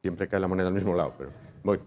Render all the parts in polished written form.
Siempre cae la moneda al mismo lado, pero voy.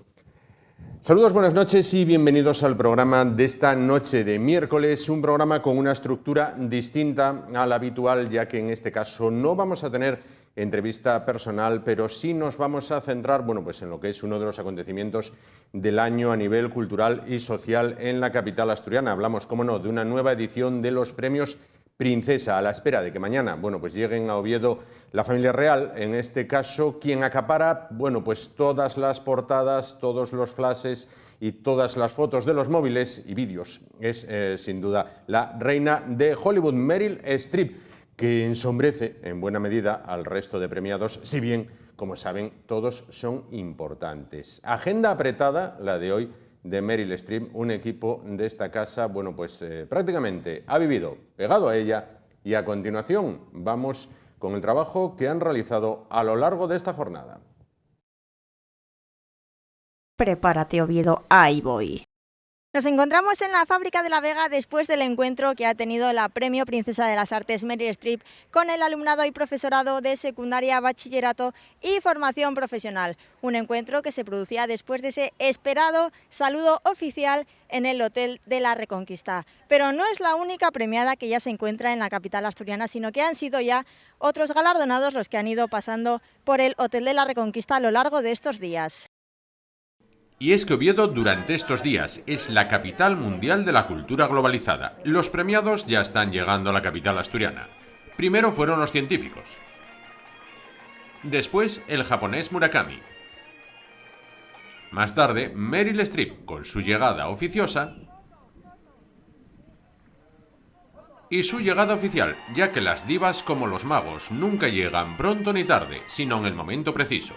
Saludos, buenas noches y bienvenidos al programa de esta noche de miércoles, un programa con una estructura distinta a la habitual, ya que en este caso no vamos a tener entrevista personal, pero sí nos vamos a centrar, pues en lo que es uno de los acontecimientos del año a nivel cultural y social en la capital asturiana. Hablamos, cómo no, de una nueva edición de los premios Princesa, a la espera de que mañana, pues lleguen a Oviedo la familia real, en este caso, quien acapara, pues todas las portadas, todos los flashes y todas las fotos de los móviles y vídeos. Es, sin duda, la reina de Hollywood, Meryl Streep, que ensombrece en buena medida al resto de premiados, si bien, como saben, todos son importantes. Agenda apretada, la de hoy, de Meryl Streep, un equipo de esta casa, prácticamente ha vivido pegado a ella, y a continuación vamos con el trabajo que han realizado a lo largo de esta jornada. Prepárate, Oviedo, ahí voy. Nos encontramos en la Fábrica de la Vega después del encuentro que ha tenido la Premio Princesa de las Artes Meryl Streep con el alumnado y profesorado de secundaria, bachillerato y formación profesional. Un encuentro que se producía después de ese esperado saludo oficial en el Hotel de la Reconquista. Pero no es la única premiada que ya se encuentra en la capital asturiana, sino que han sido ya otros galardonados los que han ido pasando por el Hotel de la Reconquista a lo largo de estos días. Y es que Oviedo durante estos días es la capital mundial de la cultura globalizada. Los premiados ya están llegando a la capital asturiana. Primero fueron los científicos. Después el japonés Murakami. Más tarde Meryl Streep con su llegada oficiosa. Y su llegada oficial, ya que las divas como los magos nunca llegan pronto ni tarde, sino en el momento preciso.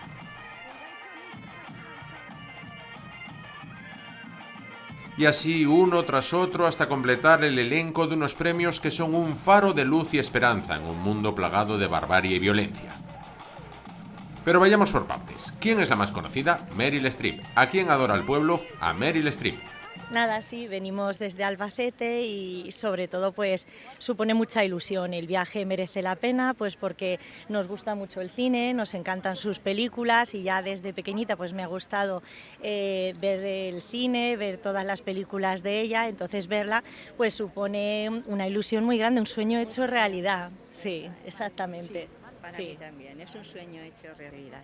Y así uno tras otro hasta completar el elenco de unos premios que son un faro de luz y esperanza en un mundo plagado de barbarie y violencia. Pero vayamos por partes. ¿Quién es la más conocida? Meryl Streep. ¿A quién adora el pueblo? A Meryl Streep. Nada, sí, venimos desde Albacete y sobre todo pues supone mucha ilusión. El viaje merece la pena pues porque nos gusta mucho el cine, nos encantan sus películas y ya desde pequeñita pues me ha gustado ver el cine, ver todas las películas de ella, entonces verla pues supone una ilusión muy grande, un sueño hecho realidad. Sí, exactamente. Sí, para mí también, es un sueño hecho realidad.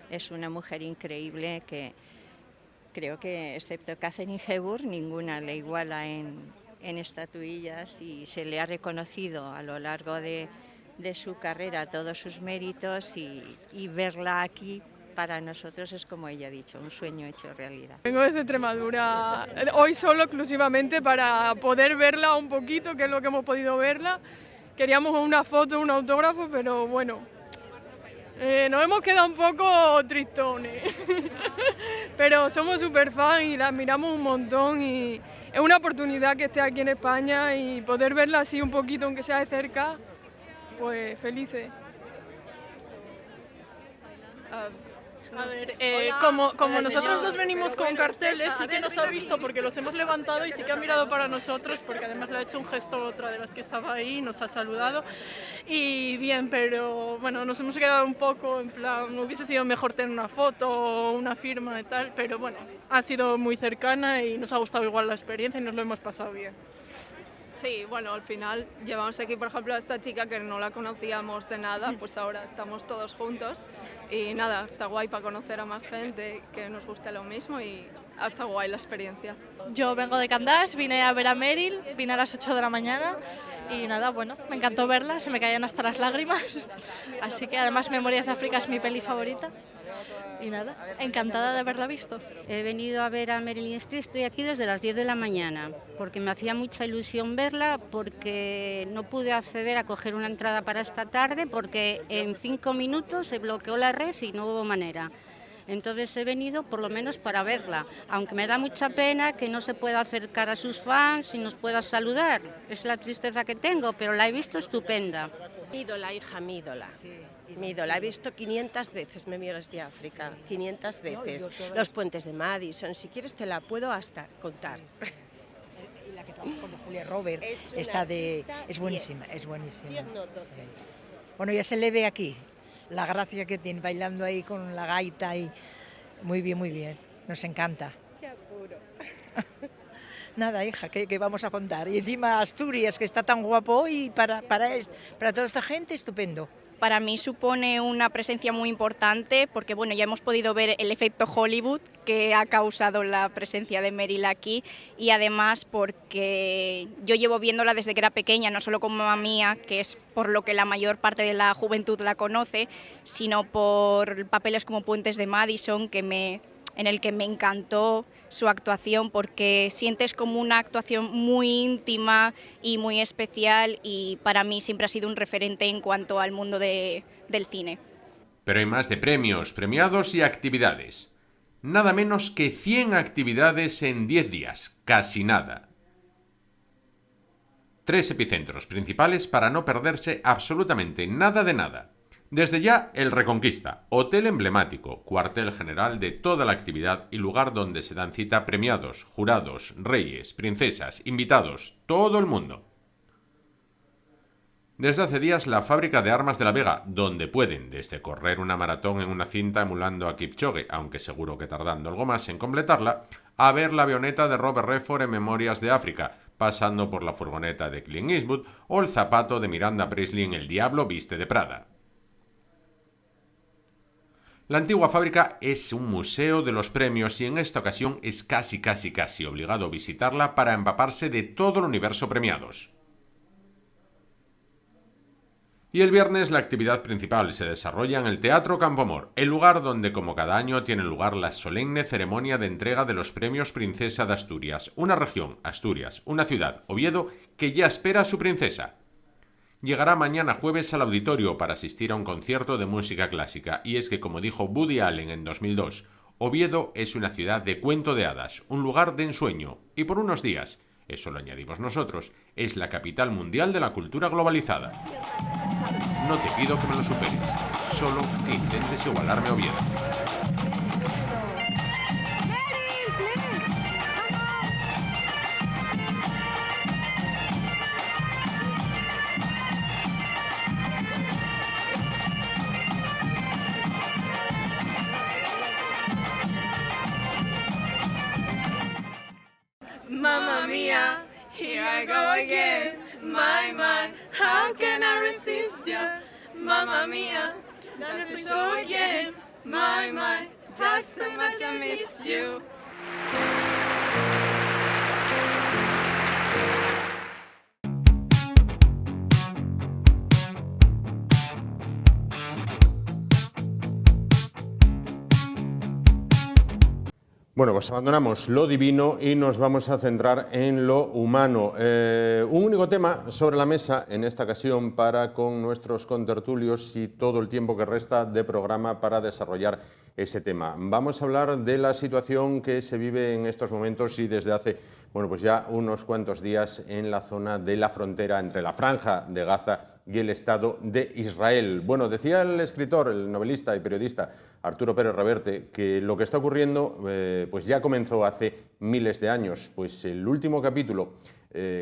Es una mujer increíble que creo que, excepto Katharine Hepburn, ninguna le iguala en estatuillas y se le ha reconocido a lo largo de su carrera todos sus méritos y verla aquí para nosotros es, como ella ha dicho, un sueño hecho realidad. Vengo desde Extremadura hoy solo exclusivamente para poder verla un poquito, que es lo que hemos podido verla. Queríamos una foto, un autógrafo, pero bueno, nos hemos quedado un poco tristones, pero somos súper fans y la admiramos un montón y es una oportunidad que esté aquí en España y poder verla así un poquito, aunque sea de cerca, pues felices. A ver, como nosotros dos venimos con carteles, sí que nos ha visto porque los hemos levantado y sí que ha mirado para nosotros porque además le ha hecho un gesto a otra de las que estaba ahí, nos ha saludado y bien, pero bueno, nos hemos quedado un poco en plan, hubiese sido mejor tener una foto o una firma y tal, pero bueno, ha sido muy cercana y nos ha gustado igual la experiencia y nos lo hemos pasado bien. Sí, bueno, al final llevamos aquí, por ejemplo, a esta chica que no la conocíamos de nada, pues ahora estamos todos juntos y nada, está guay para conocer a más gente que nos guste lo mismo y está guay la experiencia. Yo vengo de Candás, vine a ver a Meryl, vine a las 8 de la mañana y nada, bueno, me encantó verla, se me caían hasta las lágrimas, así que además Memorias de África es mi peli favorita. Y nada, encantada de haberla visto. He venido a ver a Meryl Streep, estoy aquí desde las 10 de la mañana, porque me hacía mucha ilusión verla, porque no pude acceder a coger una entrada para esta tarde, porque en 5 minutos se bloqueó la red y no hubo manera. Entonces he venido por lo menos para verla, aunque me da mucha pena que no se pueda acercar a sus fans y nos pueda saludar. Es la tristeza que tengo, pero la he visto estupenda. Mi ídola, hija, mi ídola. Sí. Mi ídola, he visto 500 veces Memorias de África, 500 veces. Los puentes de Madison, si quieres te la puedo hasta contar. Y la que trabaja con Julia Roberts, es buenísima, es buenísima. Sí. Bueno, ya se le ve aquí. la gracia que tiene bailando ahí con la gaita y muy bien, nos encanta. Qué apuro. Nada, hija, ¿qué vamos a contar? Y encima Asturias, que está tan guapo hoy, para toda esta gente, estupendo. Para mí supone una presencia muy importante porque bueno, ya hemos podido ver el efecto Hollywood que ha causado la presencia de Meryl aquí y además porque yo llevo viéndola desde que era pequeña, no solo como mamá mía, que es por lo que la mayor parte de la juventud la conoce, sino por papeles como Puentes de Madison, en el que me encantó su actuación porque sientes como una actuación muy íntima y muy especial y para mí siempre ha sido un referente en cuanto al mundo del cine. Pero hay más de premios, premiados y actividades. Nada menos que 100 actividades en 10 días, casi nada. 3 epicentros principales para no perderse absolutamente nada de nada. Desde ya, el Reconquista, hotel emblemático, cuartel general de toda la actividad y lugar donde se dan cita premiados, jurados, reyes, princesas, invitados, todo el mundo. Desde hace días, la fábrica de armas de La Vega, donde pueden desde correr una maratón en una cinta emulando a Kipchoge, aunque seguro que tardando algo más en completarla, a ver la avioneta de Robert Redford en Memorias de África, pasando por la furgoneta de Clint Eastwood o el zapato de Miranda Priestley en El Diablo viste de Prada. La antigua fábrica es un museo de los premios y en esta ocasión es casi obligado visitarla para empaparse de todo el universo premiados. Y el viernes la actividad principal se desarrolla en el Teatro Campoamor, el lugar donde como cada año tiene lugar la solemne ceremonia de entrega de los premios Princesa de Asturias, una región, Asturias, una ciudad, Oviedo, que ya espera a su princesa. Llegará mañana jueves al auditorio para asistir a un concierto de música clásica y es que, como dijo Woody Allen en 2002, Oviedo es una ciudad de cuento de hadas, un lugar de ensueño y por unos días, eso lo añadimos nosotros, es la capital mundial de la cultura globalizada. No te pido que me lo superes, solo que intentes igualarme a Oviedo. Mamma mia, here I go again. My man, how can I resist you? Mamma mia, that's the show again. My man, just so much I missed you. Bueno, pues abandonamos lo divino y nos vamos a centrar en lo humano. Un único tema sobre la mesa en esta ocasión para con nuestros contertulios y todo el tiempo que resta de programa para desarrollar ese tema. Vamos a hablar de la situación que se vive en estos momentos y desde hace, bueno, pues ya unos cuantos días en la zona de la frontera entre la Franja de Gaza y el Estado de Israel. Bueno, decía el escritor, el novelista y periodista Arturo Pérez Reverte que lo que está ocurriendo pues ya comenzó hace miles de años. Pues el último capítulo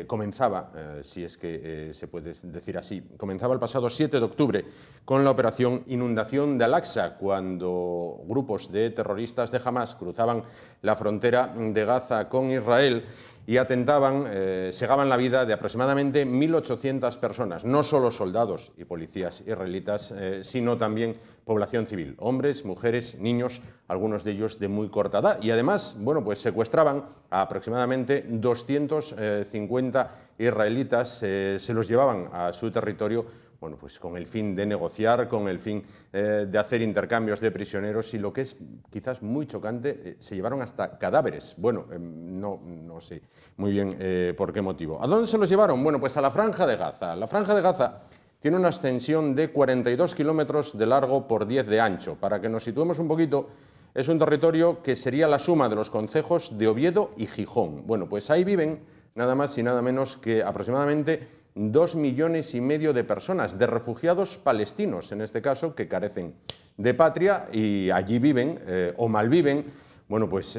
comenzaba, si es que se puede decir así, comenzaba el pasado 7 de octubre con la operación Inundación de Al-Aqsa, cuando grupos de terroristas de Hamás cruzaban la frontera de Gaza con Israel y atentaban, segaban la vida de aproximadamente 1.800 personas, no solo soldados y policías israelitas, sino también población civil, hombres, mujeres, niños, algunos de ellos de muy corta edad. Y además, bueno, pues secuestraban a aproximadamente 250 israelitas, se los llevaban a su territorio, bueno, pues con el fin de negociar, con el fin de hacer intercambios de prisioneros y lo que es quizás muy chocante, se llevaron hasta cadáveres. Bueno, no sé muy bien por qué motivo. ¿A dónde se los llevaron? Bueno, pues a la Franja de Gaza. La Franja de Gaza tiene una extensión de 42 kilómetros de largo por 10 de ancho. Para que nos situemos un poquito, es un territorio que sería la suma de los concejos de Oviedo y Gijón. Bueno, pues ahí viven nada más y nada menos que aproximadamente 2,5 millones de personas, de refugiados palestinos, en este caso, que carecen de patria y allí viven o malviven, bueno, pues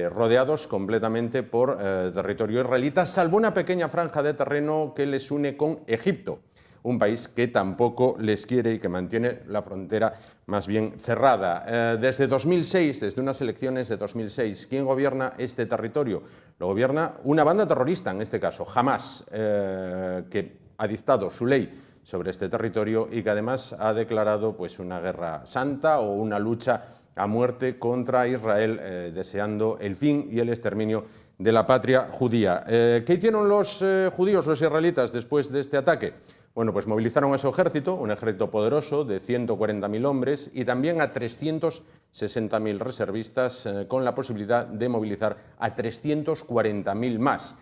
rodeados completamente por territorio israelita, salvo una pequeña franja de terreno que les une con Egipto. un país que tampoco les quiere y que mantiene la frontera más bien cerrada. Desde 2006, desde unas elecciones de 2006, ¿quién gobierna este territorio? Lo gobierna una banda terrorista, en este caso, Hamás, que ha dictado su ley sobre este territorio y que además ha declarado pues, una guerra santa o una lucha a muerte contra Israel, deseando el fin y el exterminio de la patria judía. ¿Qué hicieron los judíos, los israelitas, después de este ataque? Bueno, pues movilizaron a su ejército, un ejército poderoso de 140.000 hombres y también a 360.000 reservistas, con la posibilidad de movilizar a 340.000 más.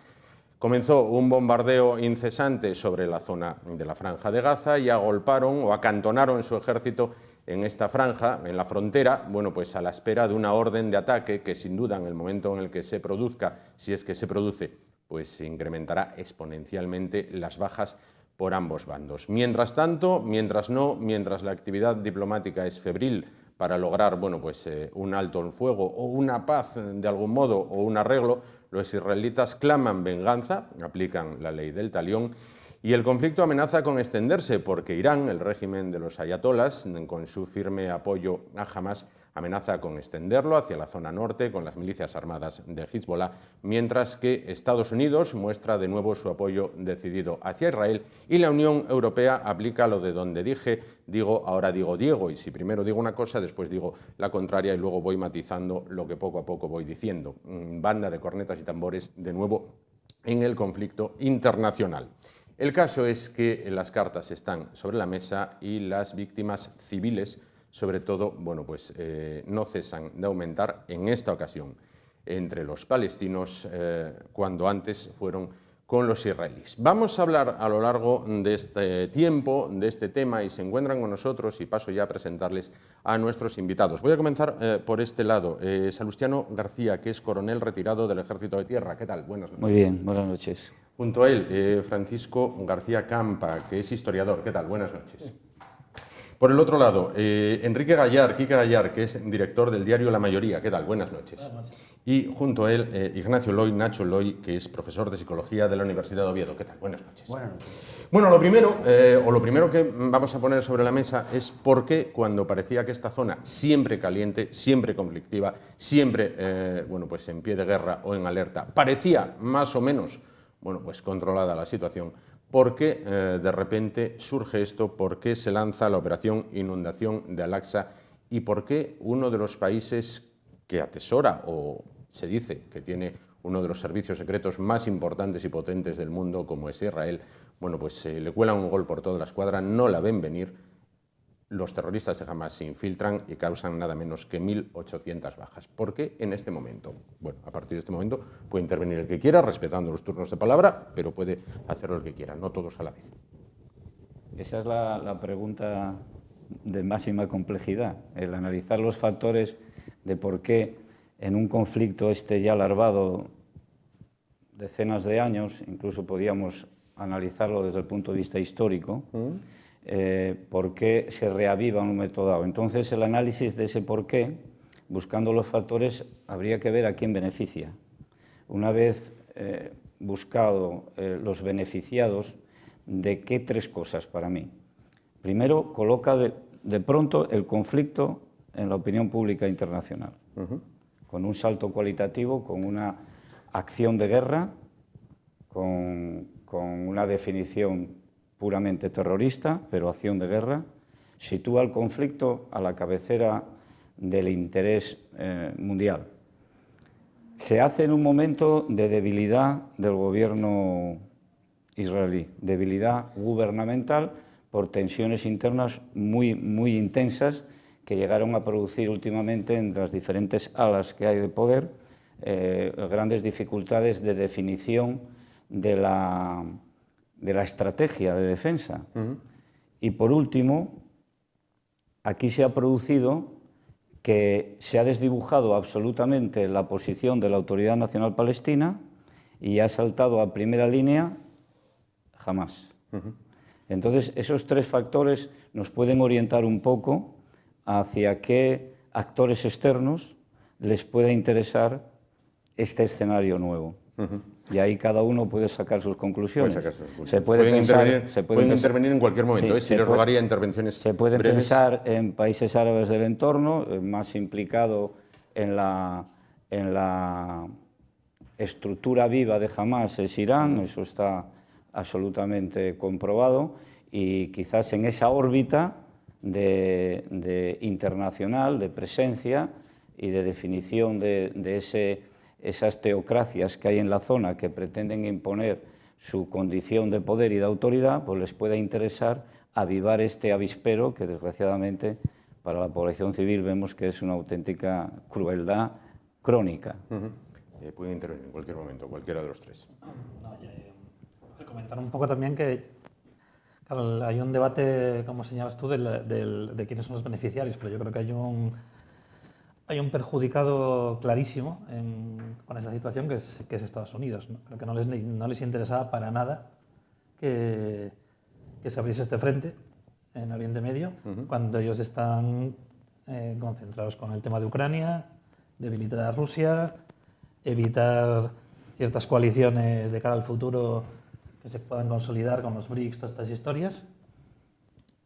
Comenzó un bombardeo incesante sobre la zona de la Franja de Gaza y agolparon o acantonaron su ejército en esta franja, en la frontera, bueno, pues a la espera de una orden de ataque que sin duda en el momento en el que se produzca, si es que se produce, pues incrementará exponencialmente las bajas por ambos bandos. Mientras tanto, mientras la actividad diplomática es febril para lograr, bueno, pues un alto el fuego o una paz de algún modo o un arreglo, los israelitas claman venganza, aplican la ley del talión y el conflicto amenaza con extenderse porque Irán, el régimen de los ayatolás, con su firme apoyo a Hamás, amenaza con extenderlo hacia la zona norte con las milicias armadas de Hezbollah, mientras que Estados Unidos muestra de nuevo su apoyo decidido hacia Israel y la Unión Europea aplica lo de donde dije, digo, ahora digo Diego, y si primero digo una cosa, después digo la contraria y luego voy matizando lo que poco a poco voy diciendo. Banda de cornetas y tambores de nuevo en el conflicto internacional. El caso es que las cartas están sobre la mesa y las víctimas civiles, sobre todo, bueno, pues no cesan de aumentar en esta ocasión entre los palestinos cuando antes fueron con los israelíes. Vamos a hablar a lo largo de este tiempo, de este tema, y se encuentran con nosotros y paso ya a presentarles a nuestros invitados. Voy a comenzar por este lado. Salustiano García, que es coronel retirado del Ejército de Tierra. ¿Qué tal? Buenas noches. Muy bien, buenas noches. Junto a él, Francisco García Campa, que es historiador. ¿Qué tal? Buenas noches. Por el otro lado, Quique Gallar, que es director del diario La Mayoría. ¿Qué tal? Buenas noches. Buenas noches. Y junto a él, Ignacio Loy, Nacho Loy, que es profesor de Psicología de la Universidad de Oviedo. ¿Qué tal? Buenas noches. Buenas noches. Bueno, lo primero que vamos a poner sobre la mesa es por qué cuando parecía que esta zona, siempre caliente, siempre conflictiva, siempre bueno, pues en pie de guerra o en alerta, parecía más o menos bueno, pues controlada la situación, ¿por qué de repente surge esto? ¿Por qué se lanza la operación Inundación de Al-Aqsa? ¿Y por qué uno de los países que atesora o se dice que tiene uno de los servicios secretos más importantes y potentes del mundo, como es Israel, bueno, pues le cuelan un gol por toda la escuadra, no la ven venir? Los terroristas de Hamás se infiltran y causan nada menos que 1.800 bajas. ¿Por qué en este momento? Bueno, a partir de este momento puede intervenir el que quiera, respetando los turnos de palabra, pero puede hacerlo el que quiera, no todos a la vez. Esa es la pregunta de máxima complejidad, el analizar los factores de por qué en un conflicto ya larvado decenas de años, incluso podíamos analizarlo desde el punto de vista histórico, por qué se reaviva en un momento dado. Entonces, el análisis de ese por qué, buscando los factores, habría que ver a quién beneficia. Una vez buscado los beneficiados, ¿de qué tres cosas para mí? Primero, coloca de pronto el conflicto en la opinión pública internacional, con un salto cualitativo, con una acción de guerra, con una definición puramente terrorista, pero acción de guerra, sitúa el conflicto a la cabecera del interés mundial. Se hace en un momento de debilidad del gobierno israelí, debilidad gubernamental por tensiones internas muy intensas que llegaron a producir últimamente en las diferentes alas que hay de poder grandes dificultades de definición de la estrategia de defensa. Y por último, aquí se ha producido que se ha desdibujado absolutamente la posición de la Autoridad Nacional Palestina y ha saltado a primera línea Hamás. Entonces, esos tres factores nos pueden orientar un poco hacia qué actores externos les puede interesar este escenario nuevo. y ahí cada uno puede sacar sus conclusiones. Pueden intervenir en cualquier momento, si les rogaría intervenciones Se puede breves. pensar en países árabes del entorno, más implicado en la estructura viva de Hamás es Irán, eso está absolutamente comprobado, y quizás en esa órbita de internacional, de presencia y de definición de esas teocracias que hay en la zona que pretenden imponer su condición de poder y de autoridad, pues les pueda interesar avivar este avispero que desgraciadamente para la población civil vemos que es una auténtica crueldad crónica. Pueden intervenir en cualquier momento, cualquiera de los tres. Comentar un poco también que claro, hay un debate, como señalas tú, de quiénes son los beneficiarios, pero yo creo que hay un perjudicado clarísimo con esta situación que es Estados Unidos, ¿no? Creo que no les interesaba para nada que se abriese este frente en Oriente Medio, cuando ellos están concentrados con el tema de Ucrania, debilitar a Rusia, evitar ciertas coaliciones de cara al futuro que se puedan consolidar con los BRICS, todas estas historias.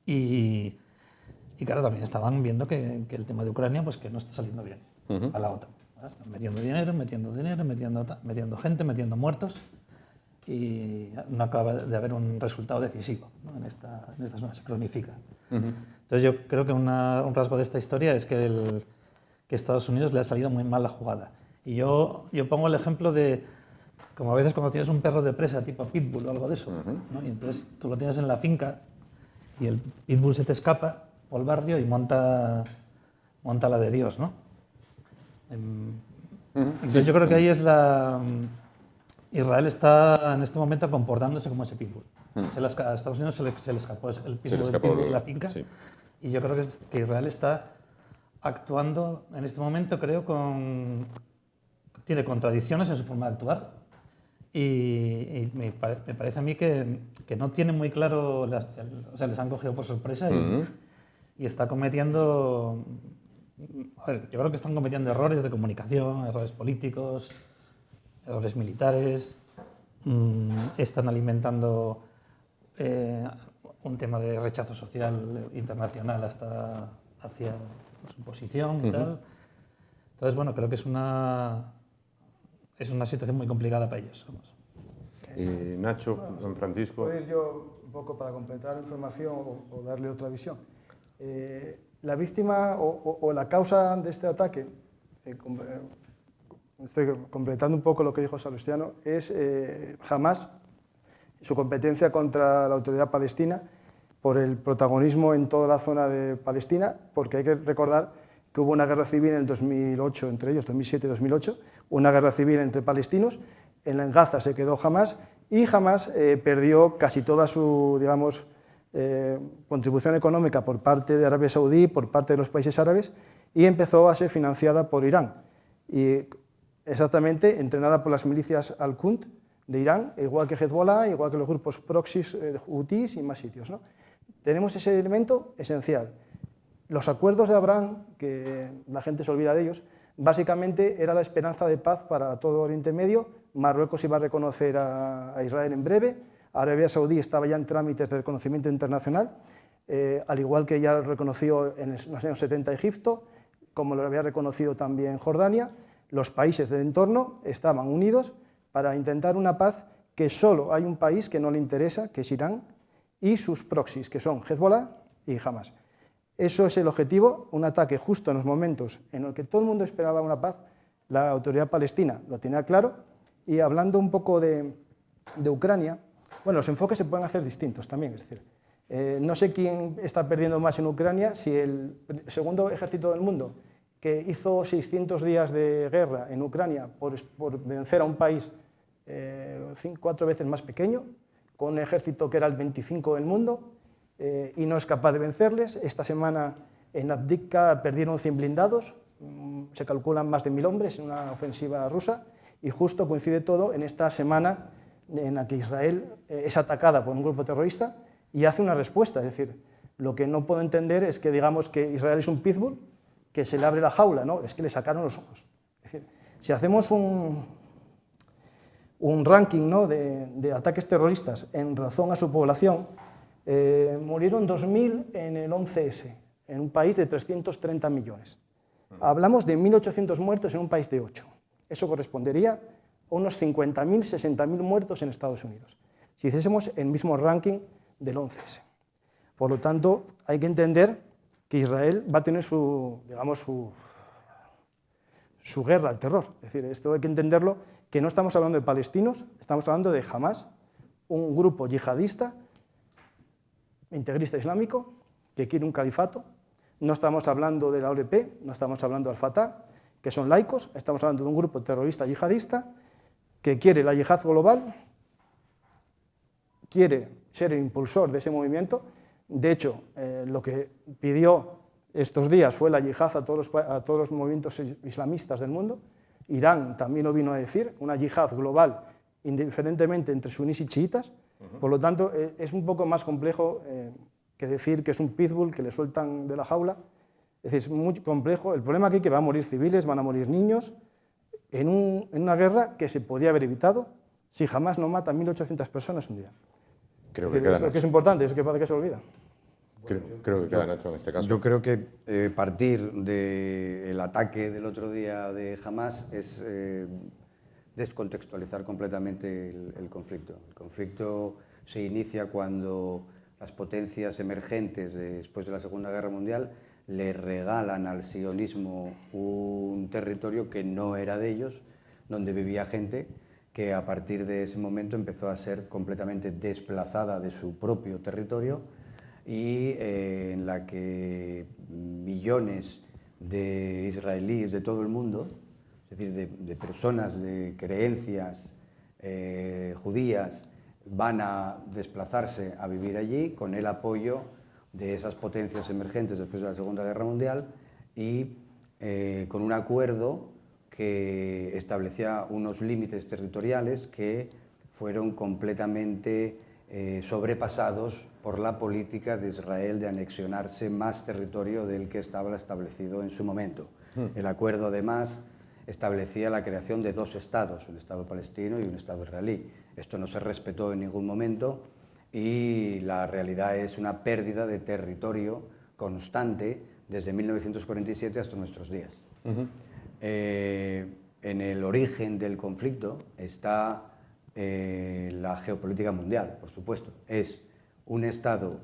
Y claro, también estaban viendo que el tema de Ucrania pues que no está saliendo bien a la OTAN. Están metiendo dinero, metiendo gente, metiendo muertos, y no acaba de haber un resultado decisivo, ¿no? en esta zona, se cronifica. Entonces yo creo que un rasgo de esta historia es que Estados Unidos le ha salido muy mal la jugada. Y yo pongo el ejemplo de, como a veces cuando tienes un perro de presa tipo pitbull o algo de eso, ¿no? Y entonces tú lo tienes en la finca y el pitbull se te escapa por el barrio y monta la de Dios, ¿no? Entonces yo creo que ahí es Israel está en este momento comportándose como ese pitbull. A Estados Unidos se le escapó el pitbull de la finca, y yo creo que Israel está actuando en este momento, creo, tiene contradicciones en su forma de actuar, y me parece a mí que no tiene muy claro, o sea, les han cogido por sorpresa y está cometiendo, yo creo que están cometiendo errores de comunicación, errores políticos, errores militares, están alimentando un tema de rechazo social internacional hacia su posición y tal. Entonces, bueno, creo que es una situación muy complicada para ellos. Nacho, San Francisco. ¿Puedo ir yo un poco para completar la información o darle otra visión? La víctima o la causa de este ataque, estoy completando un poco lo que dijo Salustiano, es Hamás, su competencia contra la autoridad palestina por el protagonismo en toda la zona de Palestina, porque hay que recordar que hubo una guerra civil en el 2008 entre ellos, 2007 y 2008, una guerra civil entre palestinos, en Gaza se quedó Hamás, y Hamás perdió casi toda su, digamos, contribución económica por parte de Arabia Saudí, por parte de los países árabes, y empezó a ser financiada por Irán, y exactamente entrenada por las milicias Al-Qunt de Irán, igual que Hezbollah, igual que los grupos proxys Houthis y más sitios, ¿no? Tenemos ese elemento esencial. Los acuerdos de Abraham, que la gente se olvida de ellos, básicamente era la esperanza de paz para todo Oriente Medio. Marruecos iba a reconocer a Israel en breve, Arabia Saudí estaba ya en trámites de reconocimiento internacional, al igual que ya lo reconoció en los años 70 Egipto, como lo había reconocido también Jordania. Los países del entorno estaban unidos para intentar una paz que solo hay un país que no le interesa, que es Irán, y sus proxys, que son Hezbollah y Hamás. Eso es el objetivo, un ataque justo en los momentos en los que todo el mundo esperaba una paz. La autoridad palestina lo tenía claro. Y hablando un poco de Ucrania, bueno, los enfoques se pueden hacer distintos también, es decir, no sé quién está perdiendo más en Ucrania, si el segundo ejército del mundo, que hizo 600 días de guerra en Ucrania por vencer a un país 4 veces más pequeño, con un ejército que era el 25 del mundo, y no es capaz de vencerles. Esta semana en Avdiivka perdieron 100 blindados, se calculan más de 1000 hombres en una ofensiva rusa, y justo coincide todo en esta semana en la que Israel es atacada por un grupo terrorista y hace una respuesta. Es decir, lo que no puedo entender es que digamos que Israel es un pitbull, que se le abre la jaula, ¿no? Es que le sacaron los ojos. Es decir, si hacemos un un ranking, ¿no?, de ataques terroristas en razón a su población, murieron 2.000 en el 11S, en un país de 330 millones. Hablamos de 1.800 muertos en un país de 8. Eso correspondería a unos 50.000, 60.000 muertos en Estados Unidos, si hiciésemos el mismo ranking del 11S. Por lo tanto, hay que entender que Israel va a tener su guerra al terror. Es decir, esto hay que entenderlo, que no estamos hablando de palestinos, estamos hablando de Hamás, un grupo yihadista, integrista islámico, que quiere un califato. No estamos hablando de la OLP, no estamos hablando del Fatah, que son laicos, estamos hablando de un grupo terrorista yihadista que quiere la yihad global, quiere ser el impulsor de ese movimiento. De hecho, lo que pidió estos días fue la yihad a todos los movimientos islamistas del mundo. Irán también lo vino a decir, una yihad global, indiferentemente entre sunís y chiitas. Por lo tanto, es un poco más complejo que decir que es un pitbull que le sueltan de la jaula. Es decir, es muy complejo. El problema aquí es que van a morir civiles, van a morir niños, en una guerra que se podía haber evitado si jamás no mata a 1.800 personas un día. Creo es decir, que eso que es importante, eso que parece que se olvida. Creo que queda Nacho en este caso. Yo creo que partir del ataque del otro día de Hamás es descontextualizar completamente el conflicto. El conflicto se inicia cuando las potencias emergentes después de la Segunda Guerra Mundial le regalan al sionismo un territorio que no era de ellos, donde vivía gente que a partir de ese momento empezó a ser completamente desplazada de su propio territorio y en la que millones de israelíes de todo el mundo, es decir, de personas de creencias judías, van a desplazarse a vivir allí con el apoyo de esas potencias emergentes después de la Segunda Guerra Mundial y con un acuerdo que establecía unos límites territoriales que fueron completamente sobrepasados por la política de Israel de anexionarse más territorio del que estaba establecido en su momento. El acuerdo, además, establecía la creación de dos estados, un estado palestino y un estado israelí. Esto no se respetó en ningún momento y la realidad es una pérdida de territorio constante desde 1947 hasta nuestros días. En el origen del conflicto está la geopolítica mundial, por supuesto. Es un Estado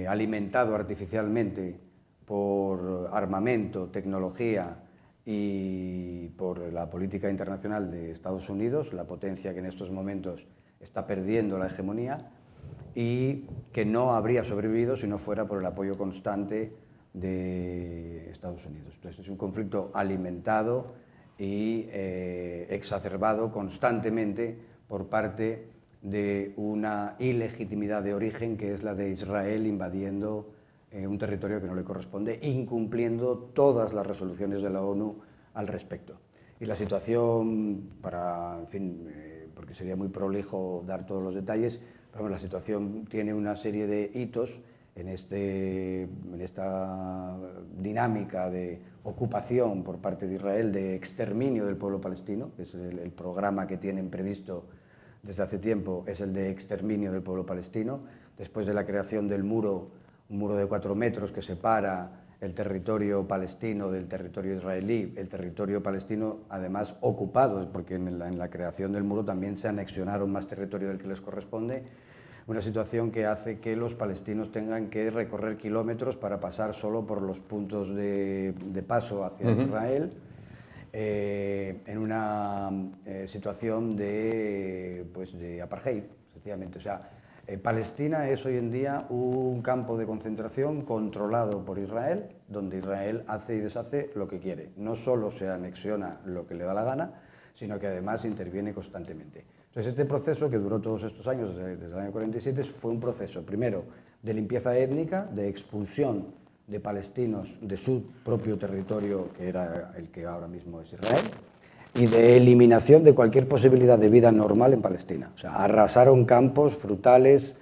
alimentado artificialmente por armamento, tecnología y por la política internacional de Estados Unidos, la potencia que en estos momentos está perdiendo la hegemonía y que no habría sobrevivido si no fuera por el apoyo constante de Estados Unidos. Entonces es un conflicto alimentado y exacerbado constantemente por parte de una ilegitimidad de origen que es la de Israel invadiendo un territorio que no le corresponde, incumpliendo todas las resoluciones de la ONU al respecto. Y la situación, porque sería muy prolijo dar todos los detalles, pero la situación tiene una serie de hitos en esta dinámica de ocupación por parte de Israel, de exterminio del pueblo palestino, que es el programa que tienen previsto desde hace tiempo, es el de exterminio del pueblo palestino, después de la creación del muro, un muro de 4 metros que separa el territorio palestino del territorio israelí, el territorio palestino además ocupado, porque en la creación del muro también se anexionaron más territorio del que les corresponde, una situación que hace que los palestinos tengan que recorrer kilómetros para pasar solo por los puntos de paso hacia Israel, en una situación de apartheid, sencillamente. O sea, Palestina es hoy en día un campo de concentración controlado por Israel, donde Israel hace y deshace lo que quiere. No solo se anexiona lo que le da la gana, sino que además interviene constantemente. Entonces, este proceso que duró todos estos años, desde el año 47, fue un proceso, primero, de limpieza étnica, de expulsión de palestinos de su propio territorio, que era el que ahora mismo es Israel, y de eliminación de cualquier posibilidad de vida normal en Palestina. O sea, arrasaron campos, frutales,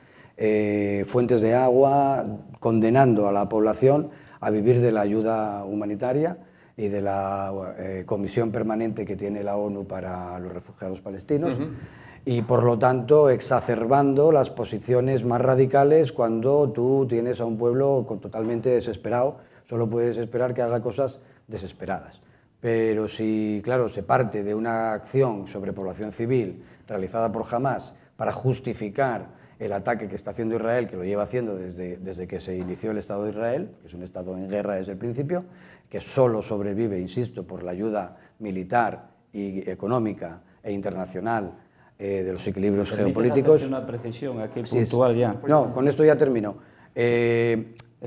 fuentes de agua, condenando a la población a vivir de la ayuda humanitaria y de la comisión permanente que tiene la ONU para los refugiados palestinos, y por lo tanto exacerbando las posiciones más radicales cuando tú tienes a un pueblo totalmente desesperado. Solo puedes esperar que haga cosas desesperadas. Pero si, claro, se parte de una acción sobre población civil realizada por Hamás para justificar el ataque que está haciendo Israel, que lo lleva haciendo desde que se inició el Estado de Israel, que es un Estado en guerra desde el principio, que solo sobrevive, insisto, por la ayuda militar y económica e internacional de los equilibrios geopolíticos. Una precisión aquí puntual ya. No, con esto ya termino.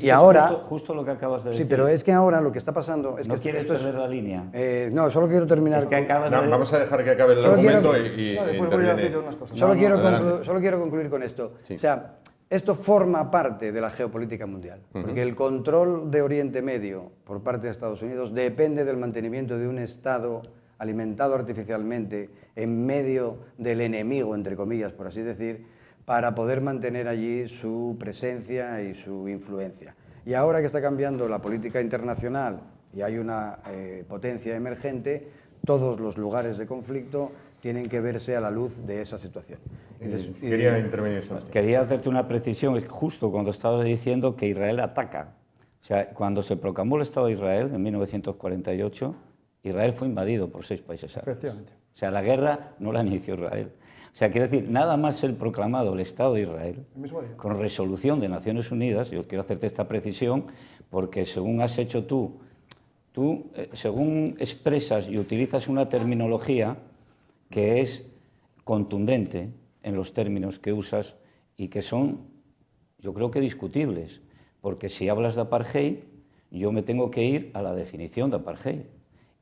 Y ahora... Justo lo que acabas de decir. Sí, pero es que ahora lo que está pasando... Es no que quieres perder la línea. No, solo quiero terminar... Es que vamos a dejar que acabe el argumento y después voy a decir unas cosas. Solo quiero concluir con esto. Sí. O sea, esto forma parte de la geopolítica mundial, porque el control de Oriente Medio por parte de Estados Unidos depende del mantenimiento de un Estado alimentado artificialmente en medio del enemigo, entre comillas, por así decir, para poder mantener allí su presencia y su influencia. Y ahora que está cambiando la política internacional y hay una potencia emergente, todos los lugares de conflicto tienen que verse a la luz de esa situación. Quería intervenir sobre esto. Quería hacerte una precisión, justo cuando estabas diciendo que Israel ataca. O sea, cuando se proclamó el Estado de Israel en 1948, Israel fue invadido por 6 países árabes. Efectivamente. O sea, la guerra no la inició Israel. O sea, quiere decir, nada más ser proclamado el Estado de Israel, con resolución de Naciones Unidas, yo quiero hacerte esta precisión, porque según has hecho tú según expresas y utilizas una terminología que es contundente en los términos que usas y que son, yo creo que discutibles, porque si hablas de apartheid, yo me tengo que ir a la definición de apartheid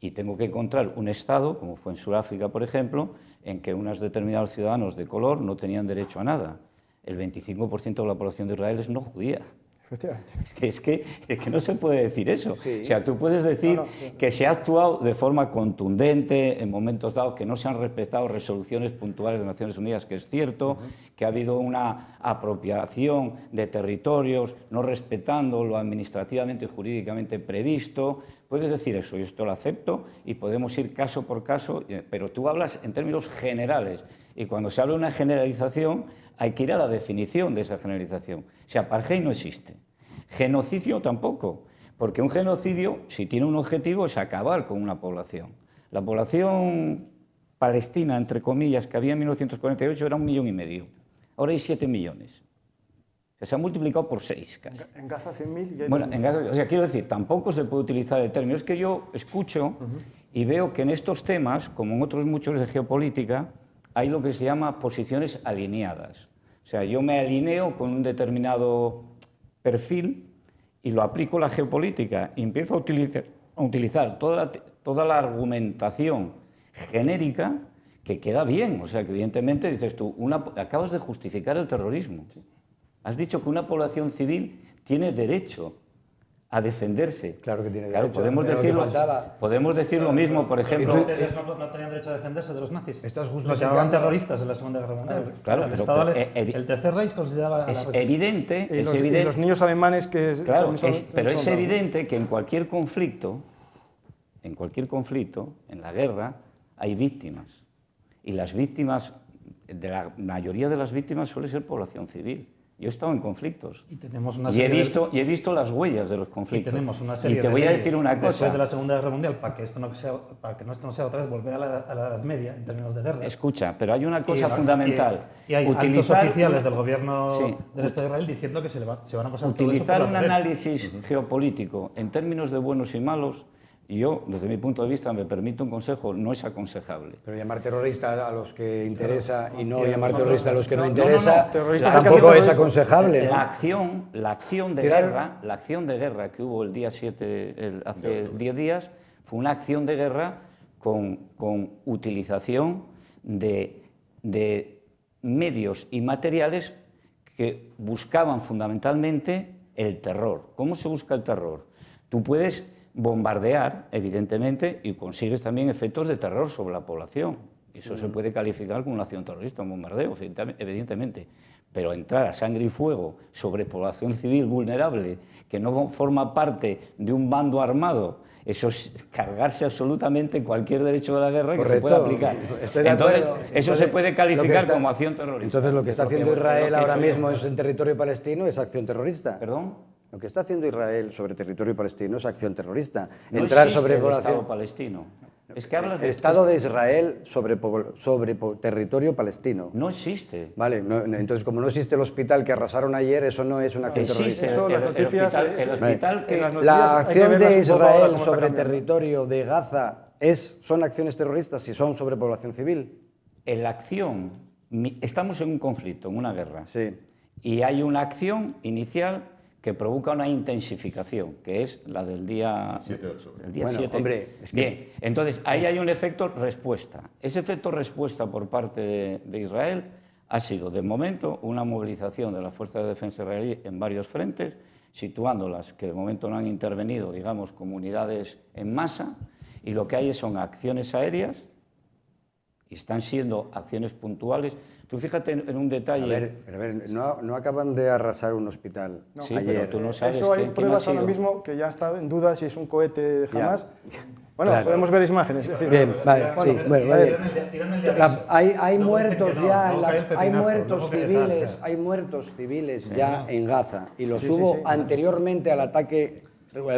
y tengo que encontrar un Estado, como fue en Sudáfrica, por ejemplo, en que unos determinados ciudadanos de color no tenían derecho a nada. El 25% de la población de Israel es no judía. Efectivamente. Es que no se puede decir eso. Sí. O sea, tú puedes decir que se ha actuado de forma contundente en momentos dados, que no se han respetado resoluciones puntuales de Naciones Unidas, que es cierto, que ha habido una apropiación de territorios, no respetando lo administrativamente y jurídicamente previsto. Puedes decir eso, yo esto lo acepto y podemos ir caso por caso, pero tú hablas en términos generales y cuando se habla de una generalización hay que ir a la definición de esa generalización. O sea, apartheid no existe. Genocidio tampoco, porque un genocidio, si tiene un objetivo, es acabar con una población. La población palestina, entre comillas, que había en 1948 era 1,5 millones. Ahora hay 7 millones. O sea, se ha multiplicado por 6 casi. En Gaza 100.000 y hay bueno, en Gaza, o sea, quiero decir, tampoco se puede utilizar el término. Es que yo escucho y veo que en estos temas, como en otros muchos de geopolítica, hay lo que se llama posiciones alineadas. O sea, yo me alineo con un determinado perfil y lo aplico a la geopolítica y empiezo a utilizar toda la argumentación genérica que queda bien. O sea, que evidentemente dices tú, acabas de justificar el terrorismo. Sí. Has dicho que una población civil tiene derecho a defenderse. Claro que tiene derecho. Podemos decir lo mismo, por ejemplo... ¿Los franceses no tenían derecho a defenderse de los nazis? Los llamaban terroristas en la Segunda Guerra Mundial. Claro, el Tercer Reich consideraba... Es evidente... Y los niños alemanes que... Claro, pero es evidente que en cualquier conflicto, en la guerra, hay víctimas. Y las víctimas, la mayoría de las víctimas suele ser población civil. Yo he estado en conflictos y he visto las huellas de los conflictos. Y tenemos una serie te voy a decir una cosa. Después de la Segunda Guerra Mundial, para que esto no sea otra vez volver a la Edad Media en términos de guerra. Escucha, pero hay una cosa fundamental. Y hay altos oficiales del gobierno del Estado de Israel diciendo que se van a pasar utilizar un análisis geopolítico en términos de buenos y malos. Yo, desde mi punto de vista, me permito un consejo, no es aconsejable. Pero llamar terrorista a los que interesa y no llamar terrorista a los que no interesa, tampoco es aconsejable. La acción de guerra que hubo el día 7, hace 10 días, fue una acción de guerra con utilización de medios y materiales que buscaban fundamentalmente el terror. ¿Cómo se busca el terror? Tú puedes bombardear, evidentemente, y consigues también efectos de terror sobre la población. Eso se puede calificar como una acción terrorista, un bombardeo, evidentemente. pero entrar a sangre y fuego sobre población civil vulnerable que no forma parte de un bando armado, eso es cargarse absolutamente cualquier derecho de la guerra que se pueda aplicar. Entonces, eso se puede calificar como acción terrorista. Entonces, lo que está haciendo Israel ahora mismo en territorio palestino es acción terrorista. ¿Perdón? Lo que está haciendo Israel sobre territorio palestino es acción terrorista. No Entrar existe sobre el población... Estado palestino. Es que hablas El Estado de Israel sobre territorio palestino. No existe. Vale, entonces como no existe el hospital que arrasaron ayer, eso no es una acción terrorista. Eso, las noticias, La acción de Israel sobre territorio de Gaza son acciones terroristas si son sobre población civil. La acción, estamos en un conflicto, en una guerra. Sí. Y hay una acción inicial que provoca una intensificación, que es la del día 7-8. El día Bueno, 7. hombre, es que... Bien, entonces ahí hay un efecto respuesta. Ese efecto respuesta por parte de Israel ha sido, de momento, una movilización de las fuerzas de defensa israelí en varios frentes, situándolas, que de momento no han intervenido, digamos, comunidades en masa, y lo que hay son acciones aéreas, y están siendo acciones puntuales. Tú fíjate en un detalle... A ver, no acaban de arrasar un hospital Sí, ayer. pero tú no sabes eso hay quién ha pruebas ahora sido. mismo que ya está en duda si es un cohete de Hamas. Bueno, Claro. podemos ver imágenes. Es decir, Bien, vale, bueno, sí, bueno, a ver, hay muertos ya, hay muertos civiles ya en Gaza, y los hubo anteriormente al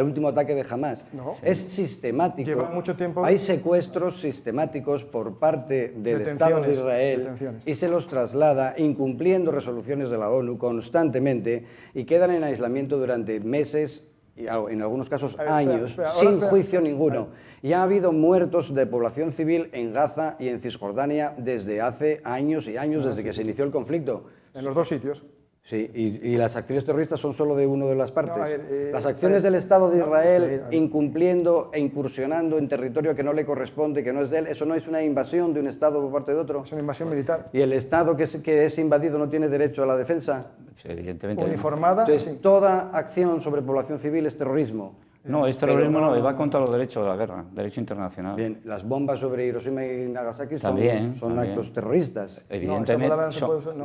último ataque de Hamas. No. Es sistemático. Lleva mucho tiempo. Hay secuestros sistemáticos por parte del Estado de Israel y se los traslada incumpliendo resoluciones de la ONU constantemente y quedan en aislamiento durante meses y en algunos casos años, sin juicio ninguno. Y ha habido muertos de población civil en Gaza y en Cisjordania desde hace años y años, desde que se inició el conflicto. En los dos sitios. Sí, y las acciones terroristas son solo de una de las partes. No, a ver, las acciones del Estado de Israel incumpliendo e incursionando en territorio que no le corresponde, que no es de él, eso no es una invasión de un Estado por parte de otro. Es una invasión militar. Y el Estado que es invadido no tiene derecho a la defensa. Sí, evidentemente. Uniformada. Entonces, toda acción sobre población civil es terrorismo. No, es terrorismo, no, va contra los derechos de la guerra, derecho internacional. Bien, las bombas sobre Hiroshima y Nagasaki También. son actos terroristas. Evidentemente,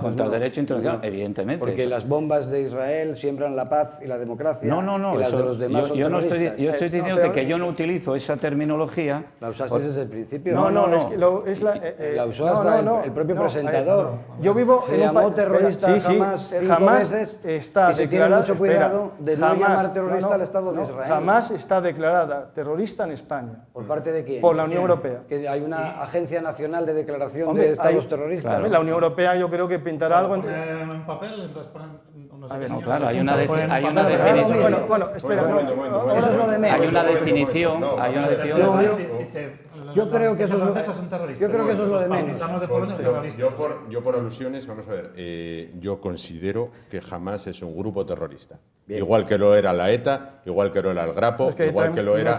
contra el derecho internacional, evidentemente. Porque las bombas de Israel siembran la paz y la democracia. No, y las de los demás son yo no estoy terroristas. diciendo que yo no utilizo esa terminología. La usaste desde el principio. No. Es que la usó hasta el propio presentador. Yo vivo se en un llamó país terrorista jamás veces está y se tiene mucho cuidado de no llamar terrorista al Estado de Israel. Jamás está declarada terrorista en España. ¿Por parte de quién? Por la Unión Europea. Que hay una agencia nacional de declaración de Estados terroristas. Claro. La Unión Europea yo creo que pintará algo en papel, les ponen unos claro, hay una definición. Bueno, espera. Ahora es lo de menos. Hay una definición. Yo creo que eso es lo de menos. Yo por alusiones, vamos a ver, yo considero que Hamas es un grupo terrorista. Bien. Igual que lo era la ETA, igual que lo era el Grapo, igual que lo era...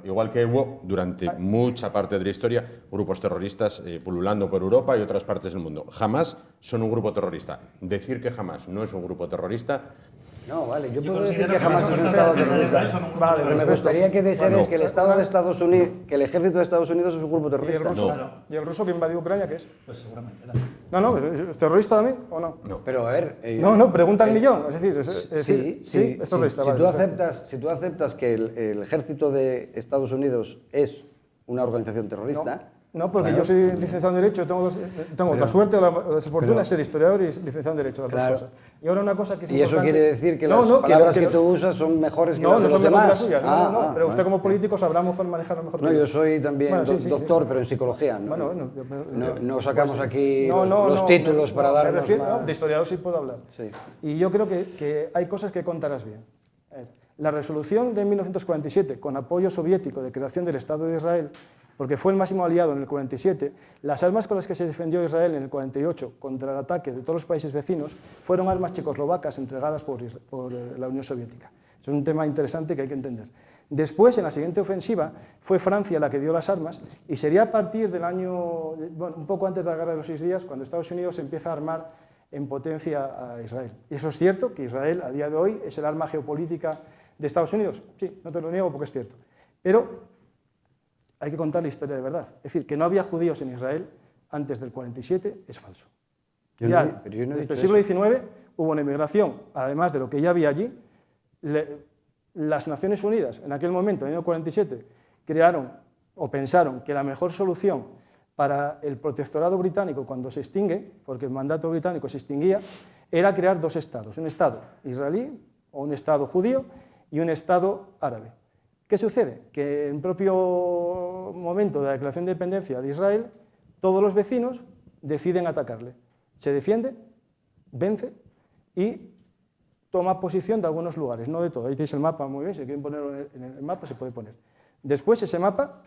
igual que hubo durante mucha parte de la historia grupos terroristas pululando por Europa y otras partes del mundo. Jamás son un grupo terrorista. Decir que Hamas no es un grupo terrorista... No, vale, yo puedo decir que jamás es un Estado terrorista. Vale, pero me gustaría que dijerais que el Estado de Estados Unidos, que el ejército de Estados Unidos es un grupo terrorista. ¿Y el ruso que invadió Ucrania qué es? Pues seguramente. No, ¿es terrorista también o no? No. Pero a ver... pregunta al millón. Es decir, sí, es terrorista. Si tú aceptas que el ejército de Estados Unidos es una organización terrorista... No, porque yo soy licenciado en Derecho, tengo la suerte o la desfortuna de ser historiador y licenciado en Derecho, las dos cosas. Y ahora una cosa que es importante... ¿Y eso quiere decir que las palabras que tú usas son mejores que las de los demás? No, no son mejores que las suyas, no. Pero usted como político sabrá mejor manejarlo mejor que yo. No, yo soy también doctor, pero en psicología. No sacamos aquí los títulos para darnos más... De historiador sí puedo hablar. Y yo creo que hay cosas que contarás bien. La resolución de 1947, con apoyo soviético de creación del Estado de Israel, porque fue el máximo aliado en el 47, las armas con las que se defendió Israel en el 48 contra el ataque de todos los países vecinos fueron armas checoslovacas entregadas por la Unión Soviética. Es un tema interesante que hay que entender. Después, en la siguiente ofensiva, fue Francia la que dio las armas y sería a partir del año, un poco antes de la Guerra de los 6 días, cuando Estados Unidos empieza a armar en potencia a Israel. Y eso es cierto, que Israel a día de hoy es el arma geopolítica de Estados Unidos. Sí, no te lo niego porque es cierto. Pero hay que contar la historia de verdad. Es decir, que no había judíos en Israel antes del 47 es falso. Ya desde el siglo XIX hubo una inmigración, además de lo que ya había allí. Las Naciones Unidas, en aquel momento, en el año 47, crearon o pensaron que la mejor solución para el protectorado británico cuando se extingue, porque el mandato británico se extinguía, era crear dos estados, un estado israelí o un estado judío y un estado árabe. ¿Qué sucede? Que en el propio momento de la declaración de independencia de Israel, todos los vecinos deciden atacarle. Se defiende, vence y toma posición de algunos lugares, no de todo. Ahí tenéis el mapa, muy bien, si quieren ponerlo en el mapa se puede poner. Después ese mapa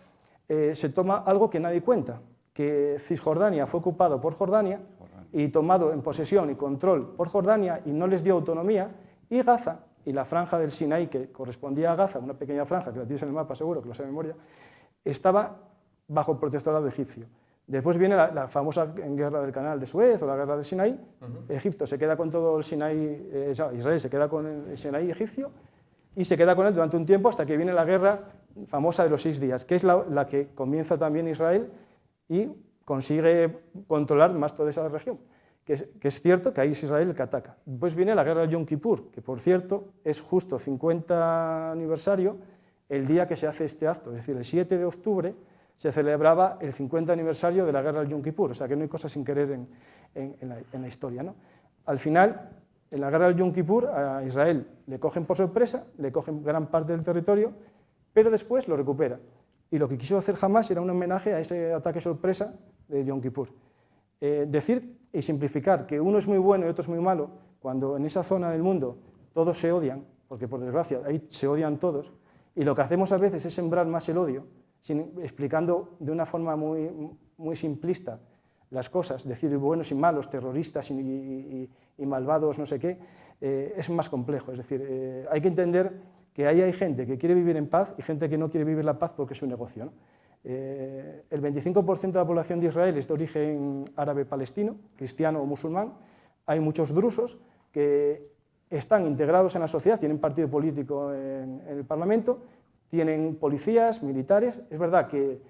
se toma algo que nadie cuenta, que Cisjordania fue ocupado por Jordania y tomado en posesión y control por Jordania y no les dio autonomía, y Gaza y la franja del Sinaí, que correspondía a Gaza, una pequeña franja, que la tienes en el mapa seguro, que lo sé de memoria, estaba bajo el protectorado egipcio. Después viene la famosa guerra del Canal de Suez o la guerra del Sinaí. Egipto se queda con todo el Sinaí, Israel se queda con el Sinaí egipcio y se queda con él durante un tiempo hasta que viene la guerra famosa de los 6 días, que es la que comienza también Israel y consigue controlar más toda esa región. Que es cierto que ahí es Israel el que ataca. Después viene la guerra del Yom Kippur, que por cierto es justo 50 aniversario el día que se hace este acto, es decir, el 7 de octubre se celebraba el 50 aniversario de la guerra del Yom Kippur, o sea que no hay cosas sin querer en la historia, ¿no? Al final, en la guerra del Yom Kippur, a Israel le cogen por sorpresa, le cogen gran parte del territorio, pero después lo recupera. Y lo que quiso hacer Hamás era un homenaje a ese ataque sorpresa de Yom Kippur. Decir y simplificar que uno es muy bueno y otro es muy malo, cuando en esa zona del mundo todos se odian, porque por desgracia ahí se odian todos, y lo que hacemos a veces es sembrar más el odio, explicando de una forma muy simplista las cosas, decir buenos y malos, terroristas y malvados, no sé qué, es más complejo. Es decir, hay que entender que ahí hay gente que quiere vivir en paz y gente que no quiere vivir la paz porque es un negocio, ¿no? El 25% de la población de Israel es de origen árabe-palestino, cristiano o musulmán. Hay muchos drusos que están integrados en la sociedad, tienen partido político en el Parlamento, tienen policías, militares. Es verdad que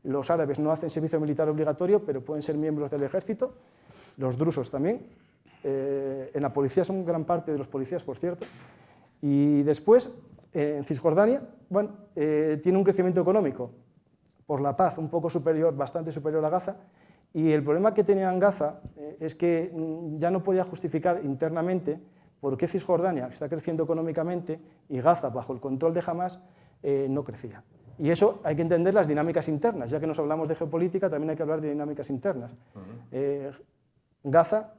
los árabes no hacen servicio militar obligatorio, pero pueden ser miembros del ejército, los drusos también. En la policía son gran parte de los policías, por cierto. Y después, en Cisjordania, bueno, tiene un crecimiento económico por la paz un poco superior, bastante superior a Gaza, y el problema que tenía en Gaza es que ya no podía justificar internamente por qué Cisjordania, que está creciendo económicamente, y Gaza, bajo el control de Hamás, no crecía. Y eso hay que entender las dinámicas internas, ya que nos hablamos de geopolítica, también hay que hablar de dinámicas internas. Gaza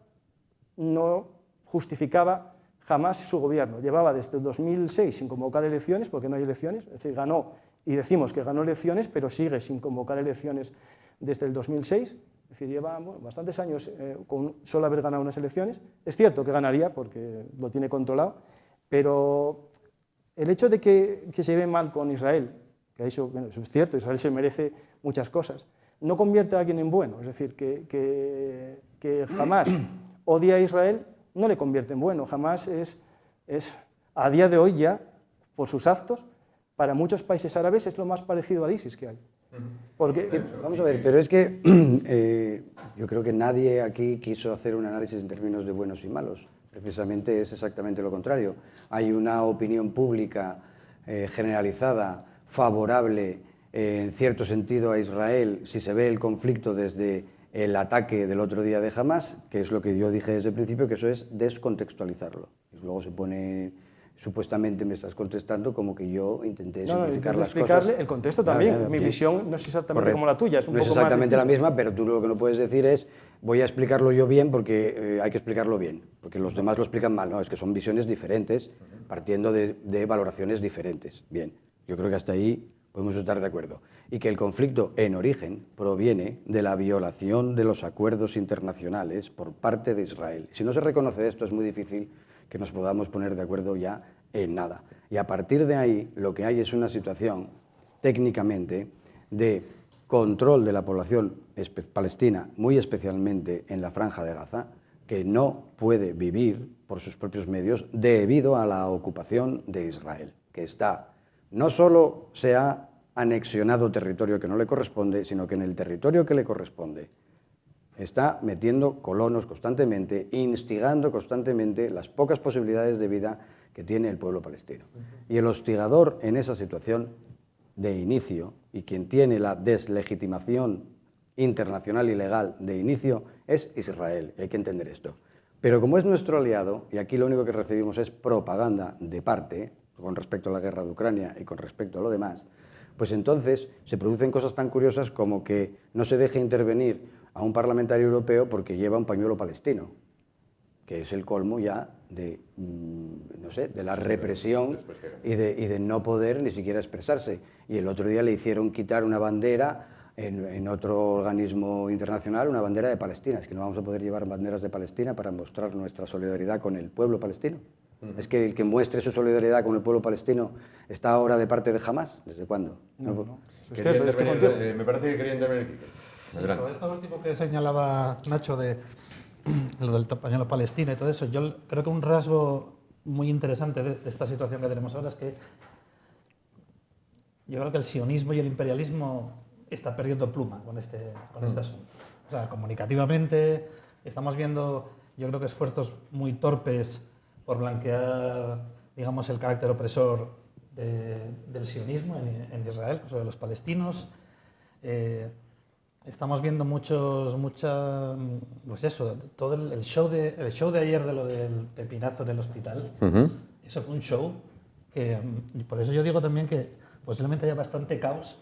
no justificaba jamás su gobierno, llevaba desde el 2006 sin convocar elecciones, porque no hay elecciones, es decir, ganó, y decimos que ganó elecciones, pero sigue sin convocar elecciones desde el 2006, es decir, lleva bastantes años con solo haber ganado unas elecciones. Es cierto que ganaría, porque lo tiene controlado, pero el hecho de que se lleve mal con Israel, que eso, bueno, eso es cierto, Israel se merece muchas cosas, no convierte a alguien en bueno, es decir, que jamás odia a Israel no le convierte en bueno, jamás es a día de hoy ya, por sus actos, para muchos países árabes es lo más parecido al ISIS que hay. Porque, vamos a ver, pero es que yo creo que nadie aquí quiso hacer un análisis en términos de buenos y malos. Precisamente es exactamente lo contrario. Hay una opinión pública generalizada, favorable en cierto sentido a Israel, si se ve el conflicto desde el ataque del otro día de Hamás, que es lo que yo dije desde el principio, que eso es descontextualizarlo. Y luego se pone, supuestamente me estás contestando como que yo intenté simplificar las explicarle cosas. El contexto también, mi bien. visión no es exactamente Correcto. como la tuya, es un no poco es más exactamente la distinta. misma, pero tú lo que no puedes decir es voy a explicarlo yo bien porque hay que explicarlo bien, porque los demás lo explican mal. No, es que son visiones diferentes, partiendo de valoraciones diferentes. Bien, yo creo que hasta ahí podemos estar de acuerdo. Y que el conflicto en origen proviene de la violación de los acuerdos internacionales por parte de Israel. Si no se reconoce esto, es muy difícil que nos podamos poner de acuerdo ya en nada. Y a partir de ahí, lo que hay es una situación, técnicamente, de control de la población palestina, muy especialmente en la Franja de Gaza, que no puede vivir por sus propios medios debido a la ocupación de Israel, que está, no solo se ha anexionado territorio que no le corresponde, sino que en el territorio que le corresponde, está metiendo colonos constantemente, instigando constantemente las pocas posibilidades de vida que tiene el pueblo palestino. Y el hostigador en esa situación de inicio, y quien tiene la deslegitimación internacional y legal de inicio, es Israel, y hay que entender esto. Pero como es nuestro aliado, y aquí lo único que recibimos es propaganda de parte, con respecto a la guerra de Ucrania y con respecto a lo demás, pues entonces se producen cosas tan curiosas como que no se deje intervenir a un parlamentario europeo porque lleva un pañuelo palestino, que es el colmo ya de, no sé, de la represión y de no poder ni siquiera expresarse. Y el otro día le hicieron quitar una bandera en otro organismo internacional, una bandera de Palestina. Es que no vamos a poder llevar banderas de Palestina para mostrar nuestra solidaridad con el pueblo palestino. Es que el que muestre su solidaridad con el pueblo palestino está ahora de parte de Hamás. ¿Desde cuándo? Me parece que quería intervenir. Sí, sobre esto último que señalaba Nacho de lo del pañuelo Palestina y todo eso, yo creo que un rasgo muy interesante de esta situación que tenemos ahora es que yo creo que el sionismo y el imperialismo está perdiendo pluma con este asunto. O sea, comunicativamente estamos viendo, yo creo que esfuerzos muy torpes por blanquear, digamos, el carácter opresor del sionismo en Israel, sobre los palestinos. Estamos viendo pues eso, todo el show de ayer de lo del pepinazo en el hospital. Eso fue un show que, por eso yo digo también que posiblemente haya bastante caos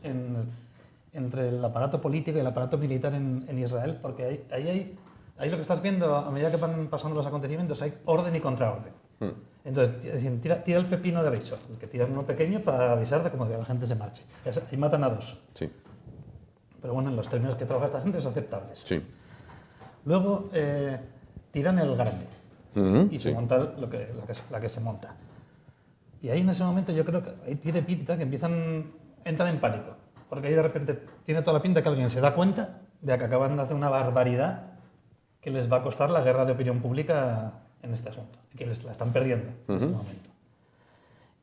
entre el aparato político y el aparato militar en Israel, porque ahí lo que estás viendo, a medida que van pasando los acontecimientos, hay orden y contraorden. Entonces, tira el pepino de aviso, el que tira uno pequeño para avisar de cómo que la gente se marche. Y matan a dos. Sí. Pero bueno, en los términos que trabaja esta gente es aceptable. Sí. Luego tiran el grande y se sí. monta la que se monta. Y ahí en ese momento yo creo que ahí tiene pinta que entran en pánico. Porque ahí de repente tiene toda la pinta que alguien se da cuenta de que acaban de hacer una barbaridad que les va a costar la guerra de opinión pública en este asunto, que la están perdiendo en este momento.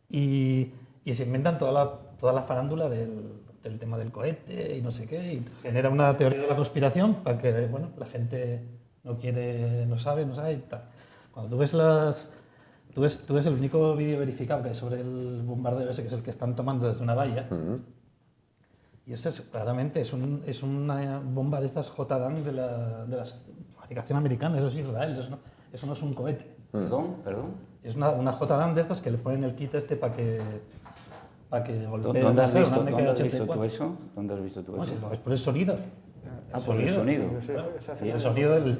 Y se inventan toda la farándula del tema del cohete y no sé qué, y genera una teoría de la conspiración para que, bueno, la gente no sabe y tal. Cuando tú ves el único vídeo verificable sobre el bombardeo ese, que es el que están tomando desde una valla, y ese claramente es una bomba de estas JDAM de la fabricación americana, eso es Israel, eso no es un cohete. ¿Perdón? Es una JDAM de estas que le ponen el kit este para que golpee. ¿Dónde has visto tú eso? No, si lo ves por el sonido. Por el sonido.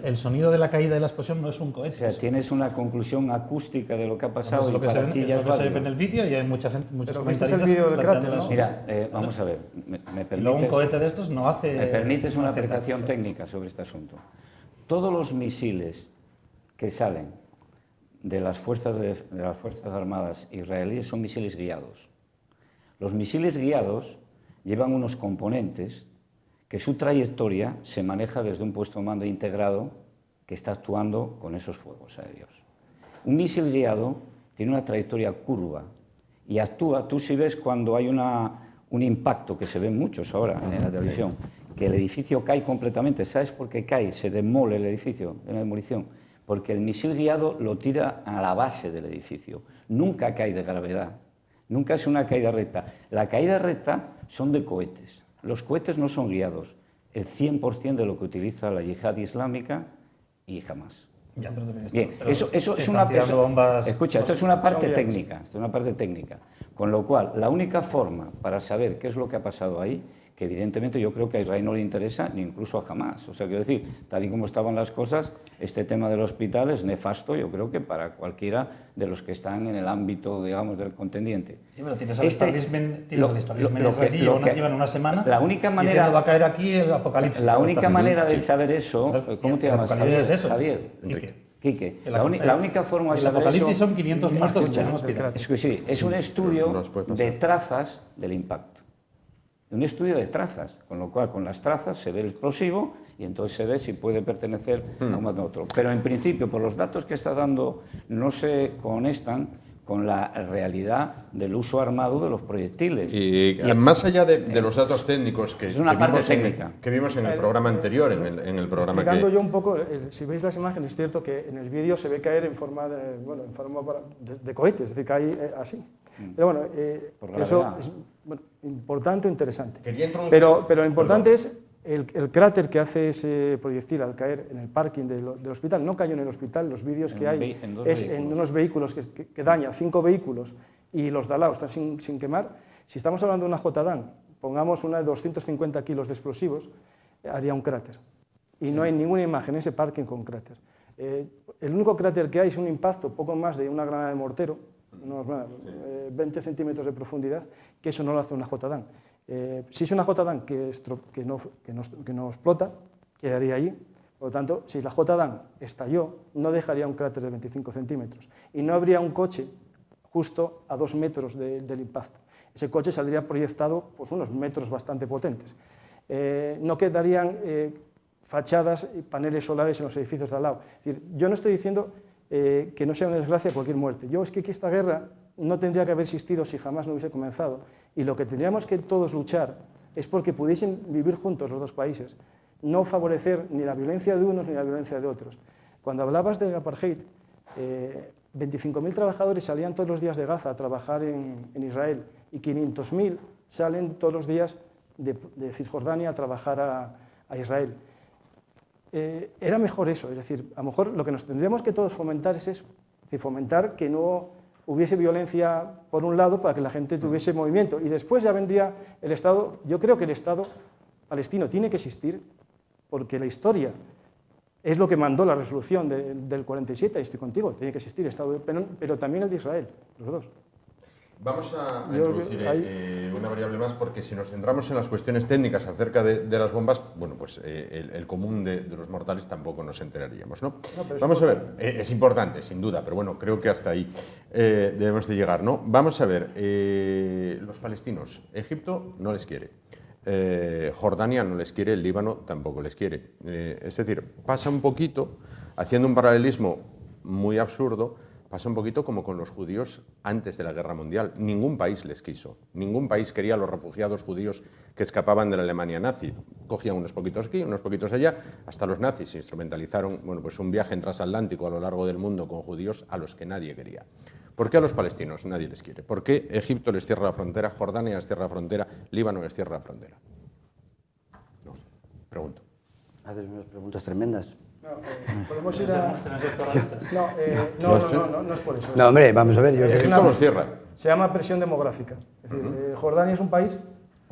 El sonido de la caída de la explosión no es un cohete. O sea, tienes una conclusión acústica de lo que ha pasado y para ti ya es válido. Se ve en el vídeo y hay mucha gente, muchos comentaristas. ¿Pero viste el vídeo del cráter, no? Mira, vamos a ver. ¿Me permites, luego un cohete de estos no hace... ¿Me permites una apreciación técnica sobre este asunto? Todos los misiles que salen de las fuerzas armadas israelíes son misiles guiados. Los misiles guiados llevan unos componentes que su trayectoria se maneja desde un puesto de mando integrado que está actuando con esos fuegos aéreos. Un misil guiado tiene una trayectoria curva y actúa, tú si ves cuando hay un impacto, que se ven muchos ahora en la televisión, que el edificio cae completamente. ¿Sabes por qué cae? Se demole el edificio, en la demolición. Porque el misil guiado lo tira a la base del edificio. Nunca cae de gravedad. Nunca es una caída recta. La caída recta son de cohetes. Los cohetes no son guiados. El 100% de lo que utiliza la yihad islámica y Hamás. Ya, pero bien, eso es una escucha, esto es una parte técnica, con lo cual la única forma para saber qué es lo que ha pasado ahí, que evidentemente yo creo que a Israel no le interesa ni incluso a Hamás, o sea, quiero decir, tal y como estaban las cosas, este tema del hospital es nefasto, yo creo que para cualquiera de los que están en el ámbito, digamos, del contendiente. Sí, pero tienes al establishment israelí, llevan una semana la única manera, diciendo va a caer aquí el apocalipsis. La única manera de saber eso, ¿cómo te llamas? Javier. Quique, la única forma de saber eso... El apocalipsis son 500 muertos en un hospital. Es un estudio de trazas del impacto. Un estudio de trazas, con lo cual con las trazas se ve el explosivo y entonces se ve si puede pertenecer a uno u otro. Pero en principio, por los datos que está dando, no se conectan con la realidad del uso armado de los proyectiles. Y más allá de los datos técnicos que vimos en el programa anterior, en el programa explicando yo un poco, si veis las imágenes, es cierto que en el vídeo se ve caer en forma de cohete, es decir, cae así. Pero bueno, eso es importante o interesante. Pero lo importante es el cráter que hace ese proyectil al caer en el parking del hospital. No cayó en el hospital, los vídeos que hay es en unos vehículos que daña 5 vehículos y los de al lado están sin quemar. Si estamos hablando de una JDAM, pongamos una de 250 kilos de explosivos, haría un cráter. Y no hay ninguna imagen en ese parking con cráter. El único cráter que hay es un impacto poco más de una granada de mortero, unos 20 centímetros de profundidad, que eso no lo hace una JDAM. Si es una JDAM que no explota, quedaría allí. Por lo tanto, si la JDAM estalló, no dejaría un cráter de 25 centímetros y no habría un coche justo a 2 metros del impacto. Ese coche saldría proyectado pues, unos metros bastante potentes. No quedarían fachadas y paneles solares en los edificios de al lado. Es decir, yo no estoy diciendo que no sea una desgracia cualquier muerte. Yo es que esta guerra no tendría que haber existido si jamás no hubiese comenzado. Y lo que tendríamos que todos luchar es porque pudiesen vivir juntos los dos países, no favorecer ni la violencia de unos ni la violencia de otros. Cuando hablabas del apartheid, 25.000 trabajadores salían todos los días de Gaza a trabajar en Israel y 500.000 salen todos los días de Cisjordania a trabajar a Israel. Era mejor eso, es decir, a lo mejor lo que nos tendríamos que todos fomentar es eso, es decir, fomentar que no hubiese violencia por un lado para que la gente tuviese movimiento y después ya vendría el Estado. Yo creo que el Estado palestino tiene que existir porque la historia es lo que mandó la resolución del 47, y estoy contigo, tiene que existir el Estado, pero también el de Israel, los dos. Vamos a introducir una variable más porque si nos centramos en las cuestiones técnicas acerca de las bombas, bueno, pues el común de los mortales tampoco nos enteraríamos, ¿no? Vamos a ver, es importante, sin duda, pero bueno, creo que hasta ahí debemos de llegar, ¿no? Vamos a ver, los palestinos, Egipto no les quiere, Jordania no les quiere, el Líbano tampoco les quiere. Es decir, pasa un poquito, haciendo un paralelismo muy absurdo, pasa un poquito como con los judíos antes de la Guerra Mundial. Ningún país les quiso, ningún país quería a los refugiados judíos que escapaban de la Alemania nazi. Cogían unos poquitos aquí, unos poquitos allá, hasta los nazis instrumentalizaron pues un viaje en transatlántico a lo largo del mundo con judíos a los que nadie quería. ¿Por qué a los palestinos nadie les quiere? ¿Por qué Egipto les cierra la frontera, Jordania les cierra la frontera, Líbano les cierra la frontera? No sé, pregunto. Haces unas preguntas tremendas. Podemos ir a... No es por eso. No, hombre, vamos a ver. Egipto los cierra. Se llama presión demográfica. Es decir, Jordania es un país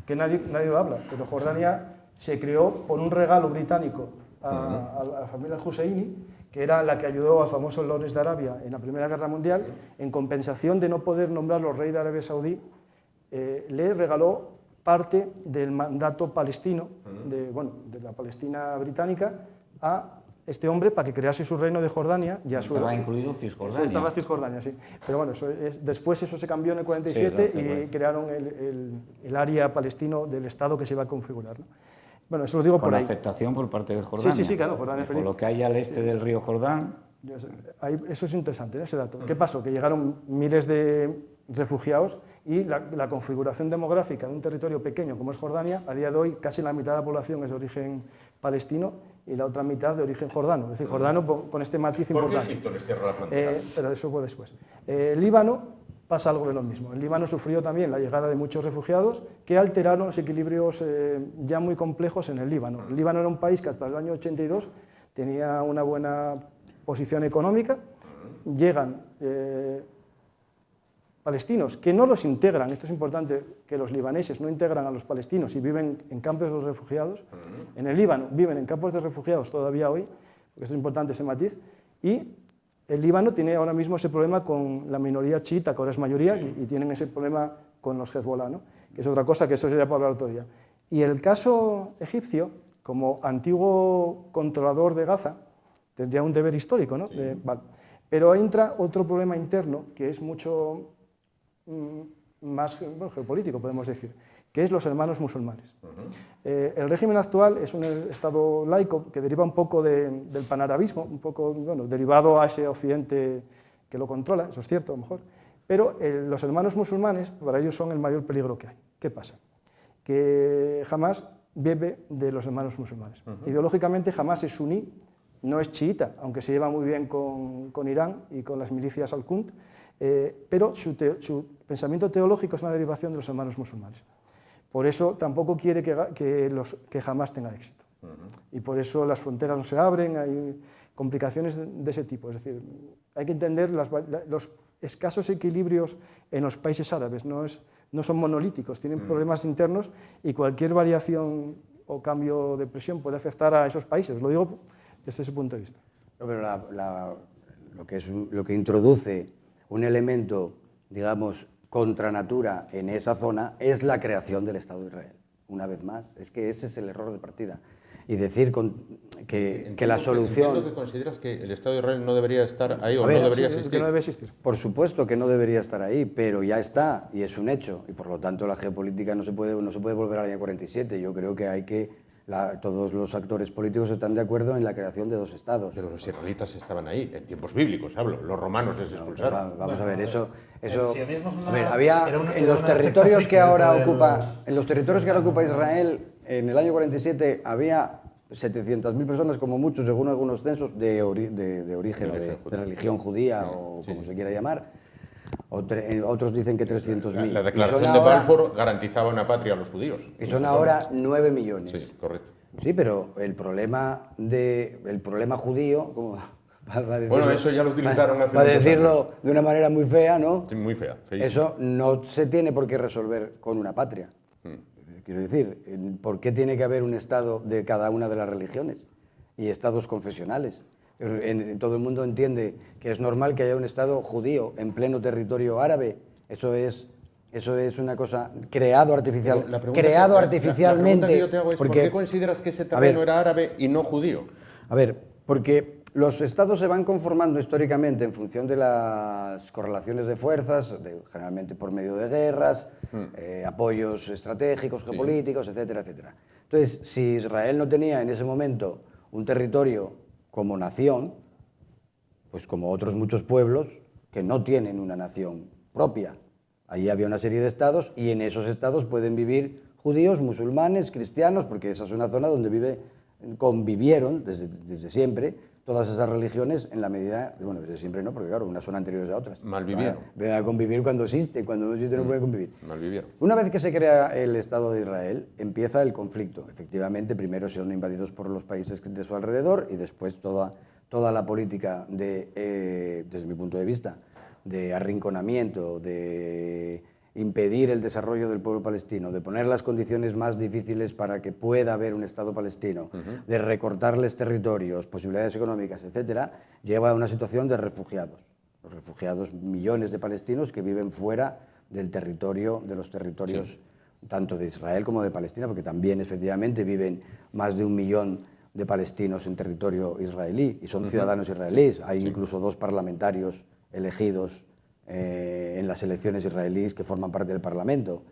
que nadie lo habla, pero Jordania se creó por un regalo británico a la familia Husseini, que era la que ayudó al famoso Lawrence de Arabia en la Primera Guerra Mundial, en compensación de no poder nombrarlo rey de Arabia Saudí, le regaló parte del mandato palestino, de la Palestina británica, a este hombre para que crease su reino de Jordania. Estaba incluido Cisjordania. Estaba Cisjordania, sí. Pero bueno, después eso se cambió en el 47 y crearon el área palestino del Estado que se iba a configurar, ¿no? Bueno, eso lo digo por ahí. Con aceptación por parte de Jordania. Sí, claro, Jordania es feliz. Por lo que hay al este del río Jordán. Eso es interesante, ese dato. ¿Qué pasó? Que llegaron miles de refugiados y la configuración demográfica de un territorio pequeño como es Jordania, a día de hoy casi la mitad de la población es de origen palestino y la otra mitad de origen jordano. Es decir, jordano con este matiz importante. ¿Por qué Egipto les cierra la frontera? Pero eso fue después. Líbano pasa algo de lo mismo. El Líbano sufrió también la llegada de muchos refugiados que alteraron los equilibrios ya muy complejos en el Líbano. El Líbano era un país que hasta el año 82 tenía una buena posición económica. Llegan palestinos que no los integran, esto es importante, que los libaneses no integran a los palestinos y viven en campos de refugiados. En el Líbano viven en campos de refugiados todavía hoy, porque esto es importante ese matiz, y el Líbano tiene ahora mismo ese problema con la minoría chiita, que ahora es mayoría, y tienen ese problema con los Hezbollah, ¿no? Que es otra cosa que eso sería para hablar otro día. Y el caso egipcio, como antiguo controlador de Gaza, tendría un deber histórico, ¿no? Vale. Pero entra otro problema interno que es mucho más geopolítico, podemos decir, que es los hermanos musulmanes. El régimen actual es un Estado laico que deriva un poco del panarabismo, un poco derivado a ese occidente que lo controla, eso es cierto a lo mejor, Pero los hermanos musulmanes, para ellos son el mayor peligro que hay. ¿Qué pasa? Que Hamás bebe de los hermanos musulmanes. Ideológicamente Hamás es suní, no es chiita, aunque se lleva muy bien con Irán y con las milicias al-Qunt, pero su pensamiento teológico es una derivación de los hermanos musulmanes. Por eso tampoco quiere que Hamás tenga éxito. Y por eso las fronteras no se abren, hay complicaciones de ese tipo. Es decir, hay que entender los escasos equilibrios en los países árabes, no son monolíticos, tienen problemas internos y cualquier variación o cambio de presión puede afectar a esos países. Lo digo desde ese punto de vista. No, pero lo que introduce un elemento, digamos, contra natura en esa zona es la creación del Estado de Israel. Una vez más, es que ese es el error de partida. Y decir que la solución... Entiendo que consideras que el Estado de Israel no debería estar ahí o no debería existir. No debe existir. Por supuesto que no debería estar ahí, pero ya está y es un hecho. Y por lo tanto la geopolítica no se puede volver al año 47. Yo creo que hay que... todos los actores políticos están de acuerdo en la creación de 2 estados. Pero los israelitas estaban ahí, en tiempos bíblicos, hablo. Los romanos les expulsaron. Vamos a ver, eso a ver, había en los territorios que ahora ocupa Israel, en el año 47 había 700.000 personas, como mucho, según algunos censos, de origen o de religión judía o como se quiera llamar. Otros dicen que 300.000. La declaración de Balfour garantizaba una patria a los judíos. Y son ahora 9 millones. Sí, correcto. Sí, pero el problema judío, como bueno, eso ya lo utilizaron hace para decirlo de una manera muy fea, ¿no? Sí, muy fea. Feísimo. Eso no se tiene por qué resolver con una patria. Quiero decir, ¿por qué tiene que haber un Estado de cada una de las religiones y estados confesionales? Todo el mundo entiende que es normal que haya un Estado judío en pleno territorio árabe. Eso es una cosa creado artificialmente. La pregunta que yo te hago es, ¿por qué consideras que ese terreno era árabe y no judío? A ver, porque los estados se van conformando históricamente en función de las correlaciones de fuerzas, generalmente por medio de guerras, apoyos estratégicos, geopolíticos, etcétera, etcétera. Entonces, si Israel no tenía en ese momento un territorio como nación, pues como otros muchos pueblos que no tienen una nación propia. Allí había una serie de estados y en esos estados pueden vivir judíos, musulmanes, cristianos, porque esa es una zona donde convivieron desde siempre todas esas religiones en la medida, bueno, desde siempre no, porque claro, unas son anteriores a otras. Malvivieron. Ven a convivir cuando no existe no puede convivir. Malvivieron. Una vez que se crea el Estado de Israel, empieza el conflicto. Efectivamente, primero son invadidos por los países de su alrededor y después toda la política desde mi punto de vista, de arrinconamiento, de impedir el desarrollo del pueblo palestino, de poner las condiciones más difíciles para que pueda haber un Estado palestino, de recortarles territorios, posibilidades económicas, etcétera, lleva a una situación de refugiados. Los refugiados, millones de palestinos que viven fuera del territorio, de los territorios tanto de Israel como de Palestina, porque también efectivamente viven más de 1 millón de palestinos en territorio israelí y son ciudadanos israelíes. Hay incluso 2 parlamentarios elegidos en las elecciones israelíes que forman parte del Parlamento.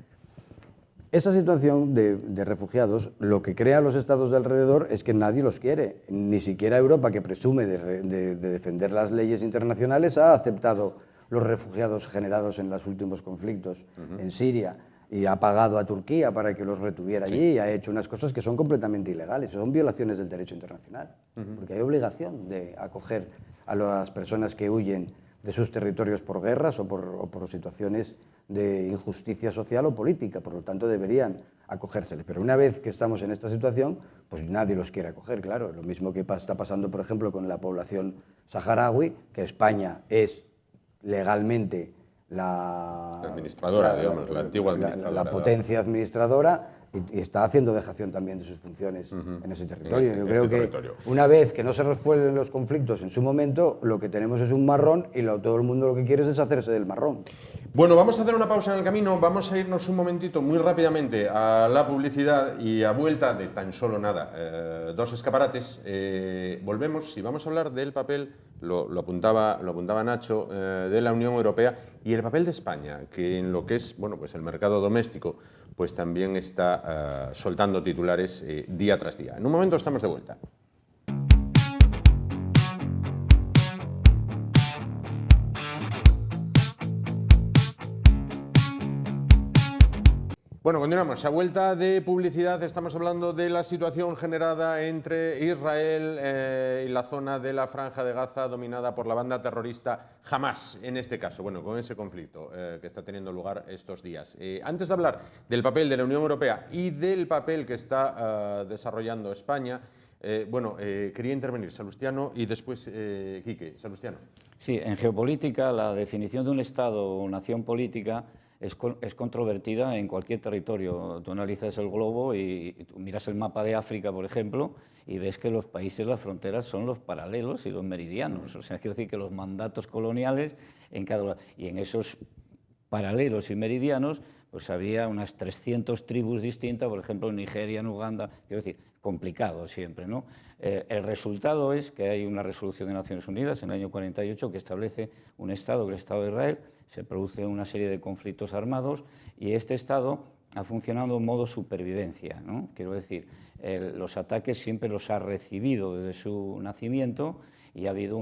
Esa situación de refugiados, lo que crea a los estados de alrededor es que nadie los quiere. Ni siquiera Europa, que presume de defender las leyes internacionales, ha aceptado los refugiados generados en los últimos conflictos en Siria y ha pagado a Turquía para que los retuviera allí y ha hecho unas cosas que son completamente ilegales. Son violaciones del derecho internacional, porque hay obligación de acoger a las personas que huyen de sus territorios por guerras o por situaciones de injusticia social o política, por lo tanto deberían acogérseles. Pero una vez que estamos en esta situación, pues nadie los quiere acoger, claro. Lo mismo que está pasando, por ejemplo, con la población saharaui, que España es legalmente la administradora, digamos, la antigua administradora. La potencia administradora, y está haciendo dejación también de sus funciones en ese territorio. Yo creo que una vez que no se resuelven los conflictos en su momento, lo que tenemos es un marrón y todo el mundo lo que quiere es deshacerse del marrón. Bueno, vamos a hacer una pausa en el camino, vamos a irnos un momentito muy rápidamente a la publicidad y a vuelta de tan solo nada, 2 escaparates, volvemos y vamos a hablar del papel, lo apuntaba Nacho, de la Unión Europea y el papel de España, que en lo que es pues el mercado doméstico, pues también está soltando titulares día tras día. En un momento estamos de vuelta. Bueno, continuamos. A vuelta de publicidad estamos hablando de la situación generada entre Israel y la zona de la Franja de Gaza dominada por la banda terrorista Hamás, en este caso, bueno, con ese conflicto que está teniendo lugar estos días. Antes de hablar del papel de la Unión Europea y del papel que está desarrollando España, quería intervenir Salustiano y después Quique. Salustiano. Sí, en geopolítica la definición de un Estado o nación política es controvertida en cualquier territorio. Tú analizas el globo y tú miras el mapa de África, por ejemplo, y ves que los países, las fronteras son los paralelos y los meridianos. O sea, quiero decir que los mandatos coloniales en cada uno. Y en esos paralelos y meridianos, pues había unas 300 tribus distintas, por ejemplo, en Nigeria, en Uganda, quiero decir, complicado siempre, ¿no? El resultado es que hay una resolución de Naciones Unidas en el año 48 que establece un Estado, que es el Estado de Israel, se produce una serie de conflictos armados y este Estado ha funcionado en modo supervivencia, ¿no? Quiero decir, los ataques siempre los ha recibido desde su nacimiento y ha habido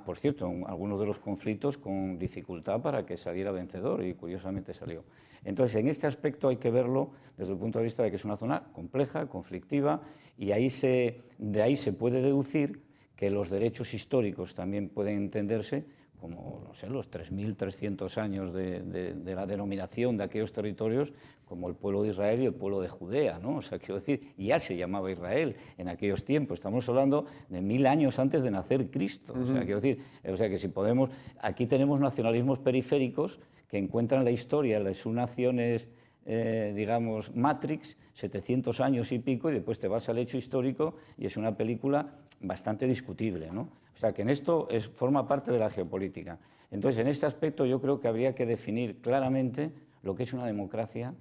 por cierto, algunos de los conflictos con dificultad para que saliera vencedor y curiosamente salió. Entonces, en este aspecto hay que verlo desde el punto de vista de que es una zona compleja, conflictiva y de ahí se puede deducir que los derechos históricos también pueden entenderse como, no sé, los 3.300 años de la denominación de aquellos territorios como el pueblo de Israel y el pueblo de Judea, ¿no? O sea, quiero decir, ya se llamaba Israel en aquellos tiempos. Estamos hablando de 1000 años antes de nacer Cristo. O sea, quiero decir, que si podemos, aquí tenemos nacionalismos periféricos que encuentran la historia, las subnaciones, digamos, Matrix, 700 años y pico, y después te vas al hecho histórico y es una película bastante discutible, ¿no? O sea, que en esto forma parte de la geopolítica. Entonces, en este aspecto yo creo que habría que definir claramente lo que es una democracia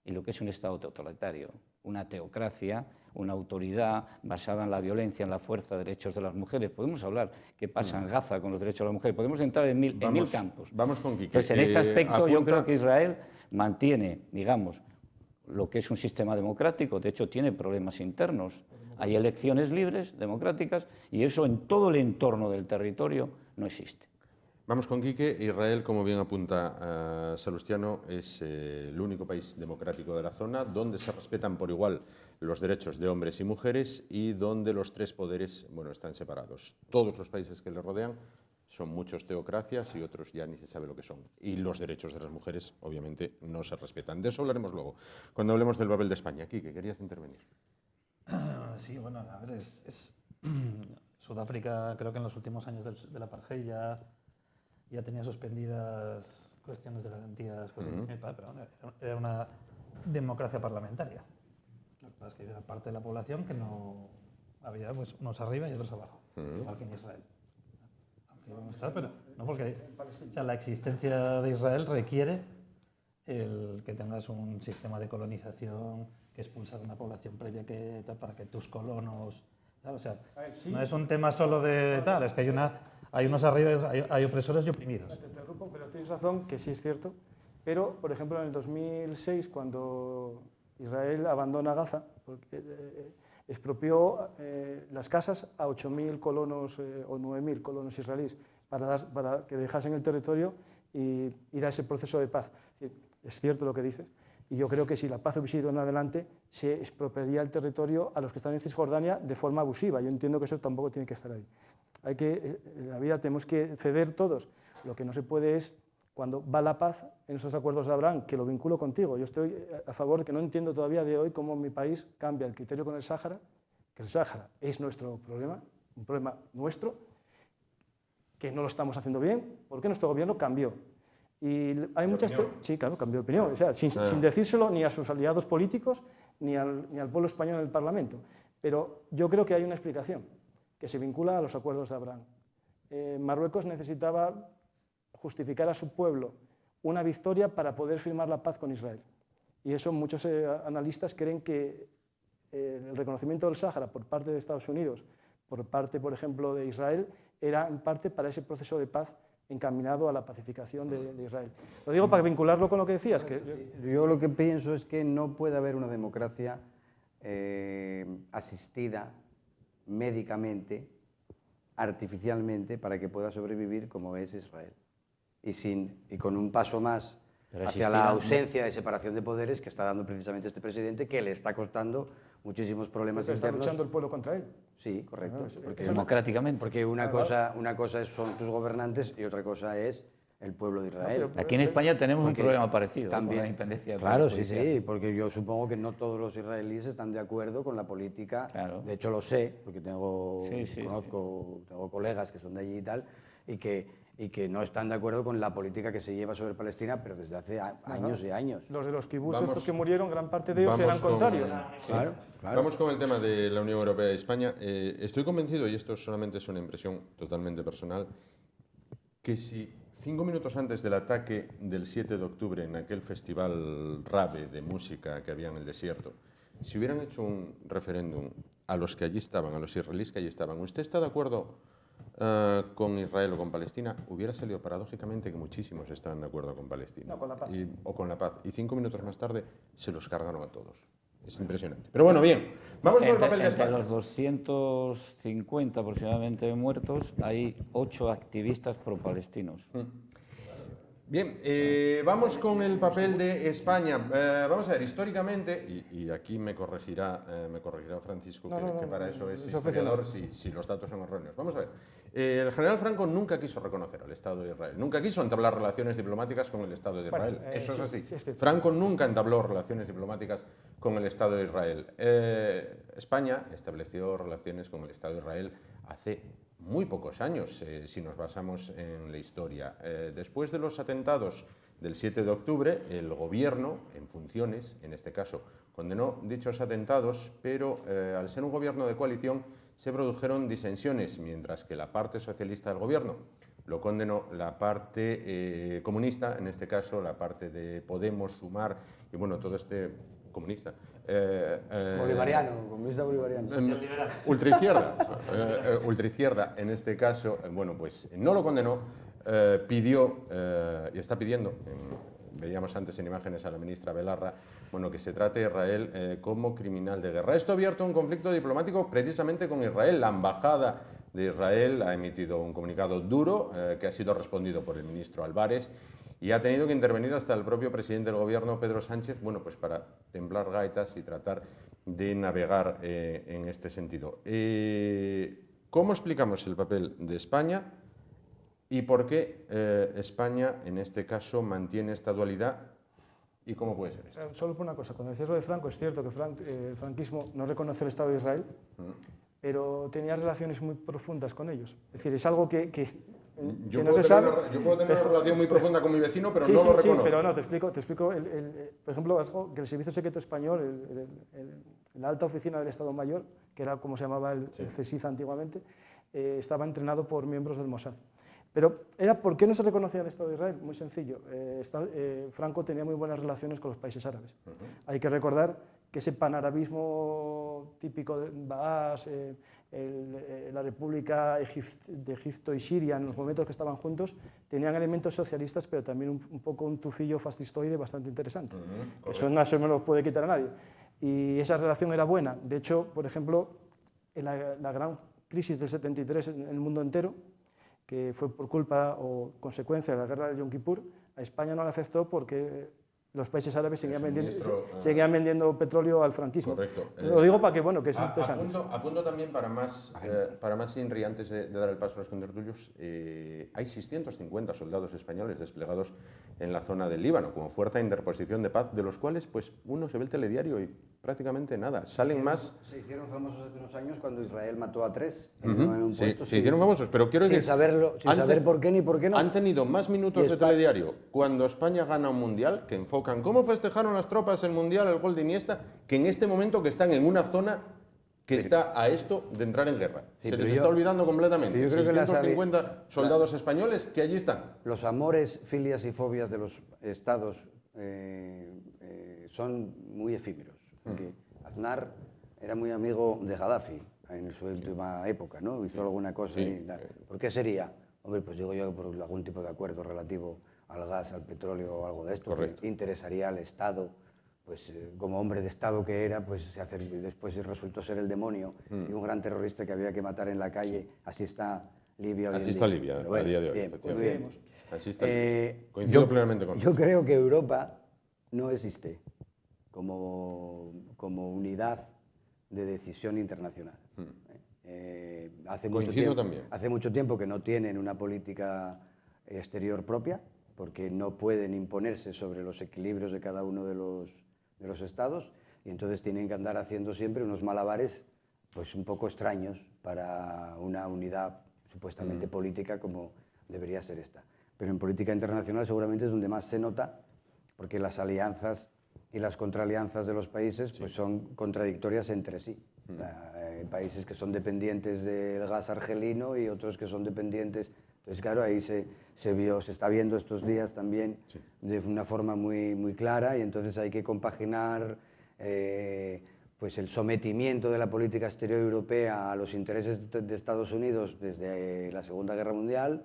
y lo que es un Estado totalitario. Una teocracia, una autoridad basada en la violencia, en la fuerza, derechos de las mujeres. Podemos hablar qué pasa en Gaza con los derechos de las mujeres. Podemos entrar en mil campos. Vamos con Quique. Entonces, en este aspecto yo creo que Israel mantiene, digamos, lo que es un sistema democrático. De hecho, tiene problemas internos. Hay elecciones libres, democráticas, y eso en todo el entorno del territorio no existe. Vamos con Quique. Israel, como bien apunta Salustiano, es el único país democrático de la zona donde se respetan por igual los derechos de hombres y mujeres y donde los tres poderes, están separados. Todos los países que le rodean son muchos teocracias y otros ya ni se sabe lo que son. Y los derechos de las mujeres, obviamente, no se respetan. De eso hablaremos luego, cuando hablemos del papel de España. Quique, querías intervenir. Sí, bueno, a ver, Sudáfrica creo que en los últimos años del apartheid ya tenía suspendidas cuestiones de garantías, pero era una democracia parlamentaria. Lo que pasa es que había una parte de la población que no había, pues, unos arriba y otros abajo, igual que en Israel. Aunque vamos a estar, pero no porque la existencia de Israel requiere el que tengas un sistema de colonización que expulsar a una población previa para que tus colonos... ¿sabes? O sea, no es un tema solo de tal, es que hay unos arriba, hay opresores y oprimidos. Te interrumpo, pero tienes razón, que sí es cierto. Pero, por ejemplo, en el 2006, cuando Israel abandona Gaza, porque expropió las casas a 8.000 colonos o 9.000 colonos israelíes para que dejasen el territorio y ir a ese proceso de paz. Es cierto lo que dices. Y yo creo que si la paz hubiese ido en adelante, se expropiaría el territorio a los que están en Cisjordania de forma abusiva. Yo entiendo que eso tampoco tiene que estar ahí. En la vida tenemos que ceder todos. Lo que no se puede es, cuando va la paz en esos acuerdos de Abraham, que lo vinculo contigo. Yo estoy a favor, que no entiendo todavía de hoy cómo mi país cambia el criterio con el Sáhara, que el Sáhara es nuestro problema, un problema nuestro, que no lo estamos haciendo bien, porque nuestro gobierno cambió. Y hay muchas... Sí, claro, cambió de opinión. O sea, sin decírselo ni a sus aliados políticos ni al pueblo español en el Parlamento. Pero yo creo que hay una explicación, que se vincula a los acuerdos de Abraham. Marruecos necesitaba justificar a su pueblo una victoria para poder firmar la paz con Israel. Y eso muchos analistas creen que el reconocimiento del Sáhara por parte de Estados Unidos, por parte, por ejemplo, de Israel, era en parte para ese proceso de paz encaminado a la pacificación de Israel. Lo digo para vincularlo con lo que decías. Yo lo que pienso es que no puede haber una democracia asistida médicamente, artificialmente, para que pueda sobrevivir como es Israel. Y con un paso más hacia la ausencia de separación de poderes que está dando precisamente este presidente, que le está costando muchísimos problemas Porque internos. está luchando el pueblo contra él. Sí, correcto. Porque democráticamente. Porque una cosa son tus gobernantes y otra cosa es el pueblo de Israel. Aquí en España tenemos un problema parecido también, con la independencia. Claro, sí, porque yo supongo que no todos los israelíes están de acuerdo con la política. Claro. De hecho lo sé, porque tengo colegas que son de allí y tal, y que no están de acuerdo con la política que se lleva sobre Palestina, pero desde hace años y años. Los de los kibbutz, estos que murieron, gran parte de ellos eran contrarios. Claro. Vamos con el tema de la Unión Europea y España. Estoy convencido, y esto solamente es una impresión totalmente personal, que si 5 minutos antes del ataque del 7 de octubre en aquel festival rave de música que había en el desierto, si hubieran hecho un referéndum a los que allí estaban, a los israelíes que allí estaban, ¿usted está de acuerdo con Israel o con Palestina? Hubiera salido paradójicamente que muchísimos estaban de acuerdo con Palestina. No, con la paz. O con la paz. Y 5 minutos más tarde se los cargaron a todos. Es impresionante. Pero bueno, bien. Vamos con el papel de España. Entre los 250 aproximadamente muertos, hay 8 activistas pro-palestinos. Bien, vamos con el papel de España. Vamos a ver, históricamente, y aquí me corregirá Francisco, que para eso es historiador, si los datos son erróneos. Vamos a ver, el general Franco nunca quiso reconocer al Estado de Israel, nunca quiso entablar relaciones diplomáticas con el Estado de Israel. Eso es así. Franco nunca entabló relaciones diplomáticas con el Estado de Israel. España estableció relaciones con el Estado de Israel hace muy pocos años, si nos basamos en la historia. Después de los atentados del 7 de octubre, el gobierno, en funciones, en este caso, condenó dichos atentados, pero al ser un gobierno de coalición se produjeron disensiones, mientras que la parte socialista del gobierno lo condenó, la parte comunista, en este caso la parte de Podemos, Sumar y bueno, todo este comunista. Comunista bolivariano. Ultraizquierda, en este caso, bueno, pues no lo condenó, pidió y está pidiendo, veíamos antes en imágenes a la ministra Belarra, bueno, que se trate a Israel como criminal de guerra. Esto ha abierto un conflicto diplomático precisamente con Israel. La embajada de Israel ha emitido un comunicado duro que ha sido respondido por el ministro Álvarez y ha tenido que intervenir hasta el propio presidente del gobierno, Pedro Sánchez, bueno, pues para templar gaitas y tratar de navegar en este sentido. ¿Cómo explicamos el papel de España y por qué España, en este caso, mantiene esta dualidad y cómo puede ser esto? Solo por una cosa, cuando decías lo de Franco, es cierto que el franquismo no reconoce el Estado de Israel, pero tenía relaciones muy profundas con ellos. Es decir, es algo que no se sabe. Yo puedo tener una relación muy profunda con mi vecino, pero no lo reconozco. Sí, pero no, te explico. Por ejemplo, algo que el Servicio Secreto Español, la alta oficina del Estado Mayor, que era como se llamaba el CSIZ antiguamente, estaba entrenado por miembros del Mossad. Pero ¿por qué no se reconocía el Estado de Israel? Muy sencillo. Franco tenía muy buenas relaciones con los países árabes. Hay que recordar que ese panarabismo típico de Baas, la República de Egipto y Siria, en los momentos que estaban juntos, tenían elementos socialistas, pero también un poco un tufillo fascistoide bastante interesante. Eso no se me lo puede quitar a nadie. Y esa relación era buena. De hecho, por ejemplo, en la gran crisis del 73 en el mundo entero, que fue por culpa o consecuencia de la guerra de Yom Kippur, a España no le afectó porque los países árabes seguían vendiendo petróleo al franquismo. Correcto. Lo digo para que, bueno, que es interesante. Apunto también para más Inri, antes de dar el paso a los contertulios, hay 650 soldados españoles desplegados en la zona del Líbano como fuerza de interposición de paz, de los cuales pues uno se ve el telediario y prácticamente nada. Salen más. Se hicieron famosos hace unos años cuando Israel mató a 3 en un puesto. Se hicieron famosos, pero quiero decir, sin saber por qué ni por qué no. Han tenido más minutos de telediario cuando España gana un mundial, que enfocan cómo festejaron las tropas el mundial, el gol de Iniesta, que en este momento que están en una zona que está a esto de entrar en guerra. Se les está olvidando completamente. 650 soldados españoles que allí están. Los amores, filias y fobias de los estados son muy efímeros. Porque Aznar era muy amigo de Gaddafi en su última época, ¿no? Hizo alguna cosa. ¿Por qué sería? Hombre, pues digo yo por algún tipo de acuerdo relativo al gas, al petróleo o algo de esto. Correcto. Que interesaría al Estado. Pues como hombre de Estado que era, pues después resultó ser el demonio y un gran terrorista que había que matar en la calle. Así está Libia hoy en día. Así está Libia a día de hoy. Bien, pues bien. Así está. Coincido plenamente con Yo creo que Europa no existe como unidad de decisión internacional. Hace mucho tiempo que no tienen una política exterior propia, porque no pueden imponerse sobre los equilibrios de cada uno de los estados, y entonces tienen que andar haciendo siempre unos malabares pues un poco extraños para una unidad supuestamente política como debería ser esta. Pero en política internacional seguramente es donde más se nota, porque las alianzas y las contraalianzas de los países pues son contradictorias entre sí. Hay países que son dependientes del gas argelino y otros que son dependientes. Entonces, claro, ahí se está viendo estos días también de una forma muy clara, y entonces hay que compaginar pues el sometimiento de la política exterior europea a los intereses de Estados Unidos desde la Segunda Guerra Mundial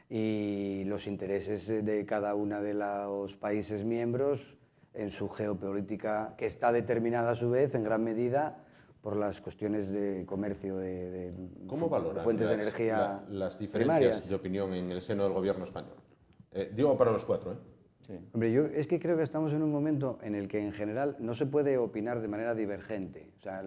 y los intereses de cada uno de los países miembros en su geopolítica, que está determinada a su vez en gran medida por las cuestiones de comercio de fuentes de energía las diferencias primarias de opinión en el seno del gobierno español? Digo para los cuatro, ¿eh? Sí. Hombre, yo es que creo que estamos en un momento en el que en general no se puede opinar de manera divergente. O sea,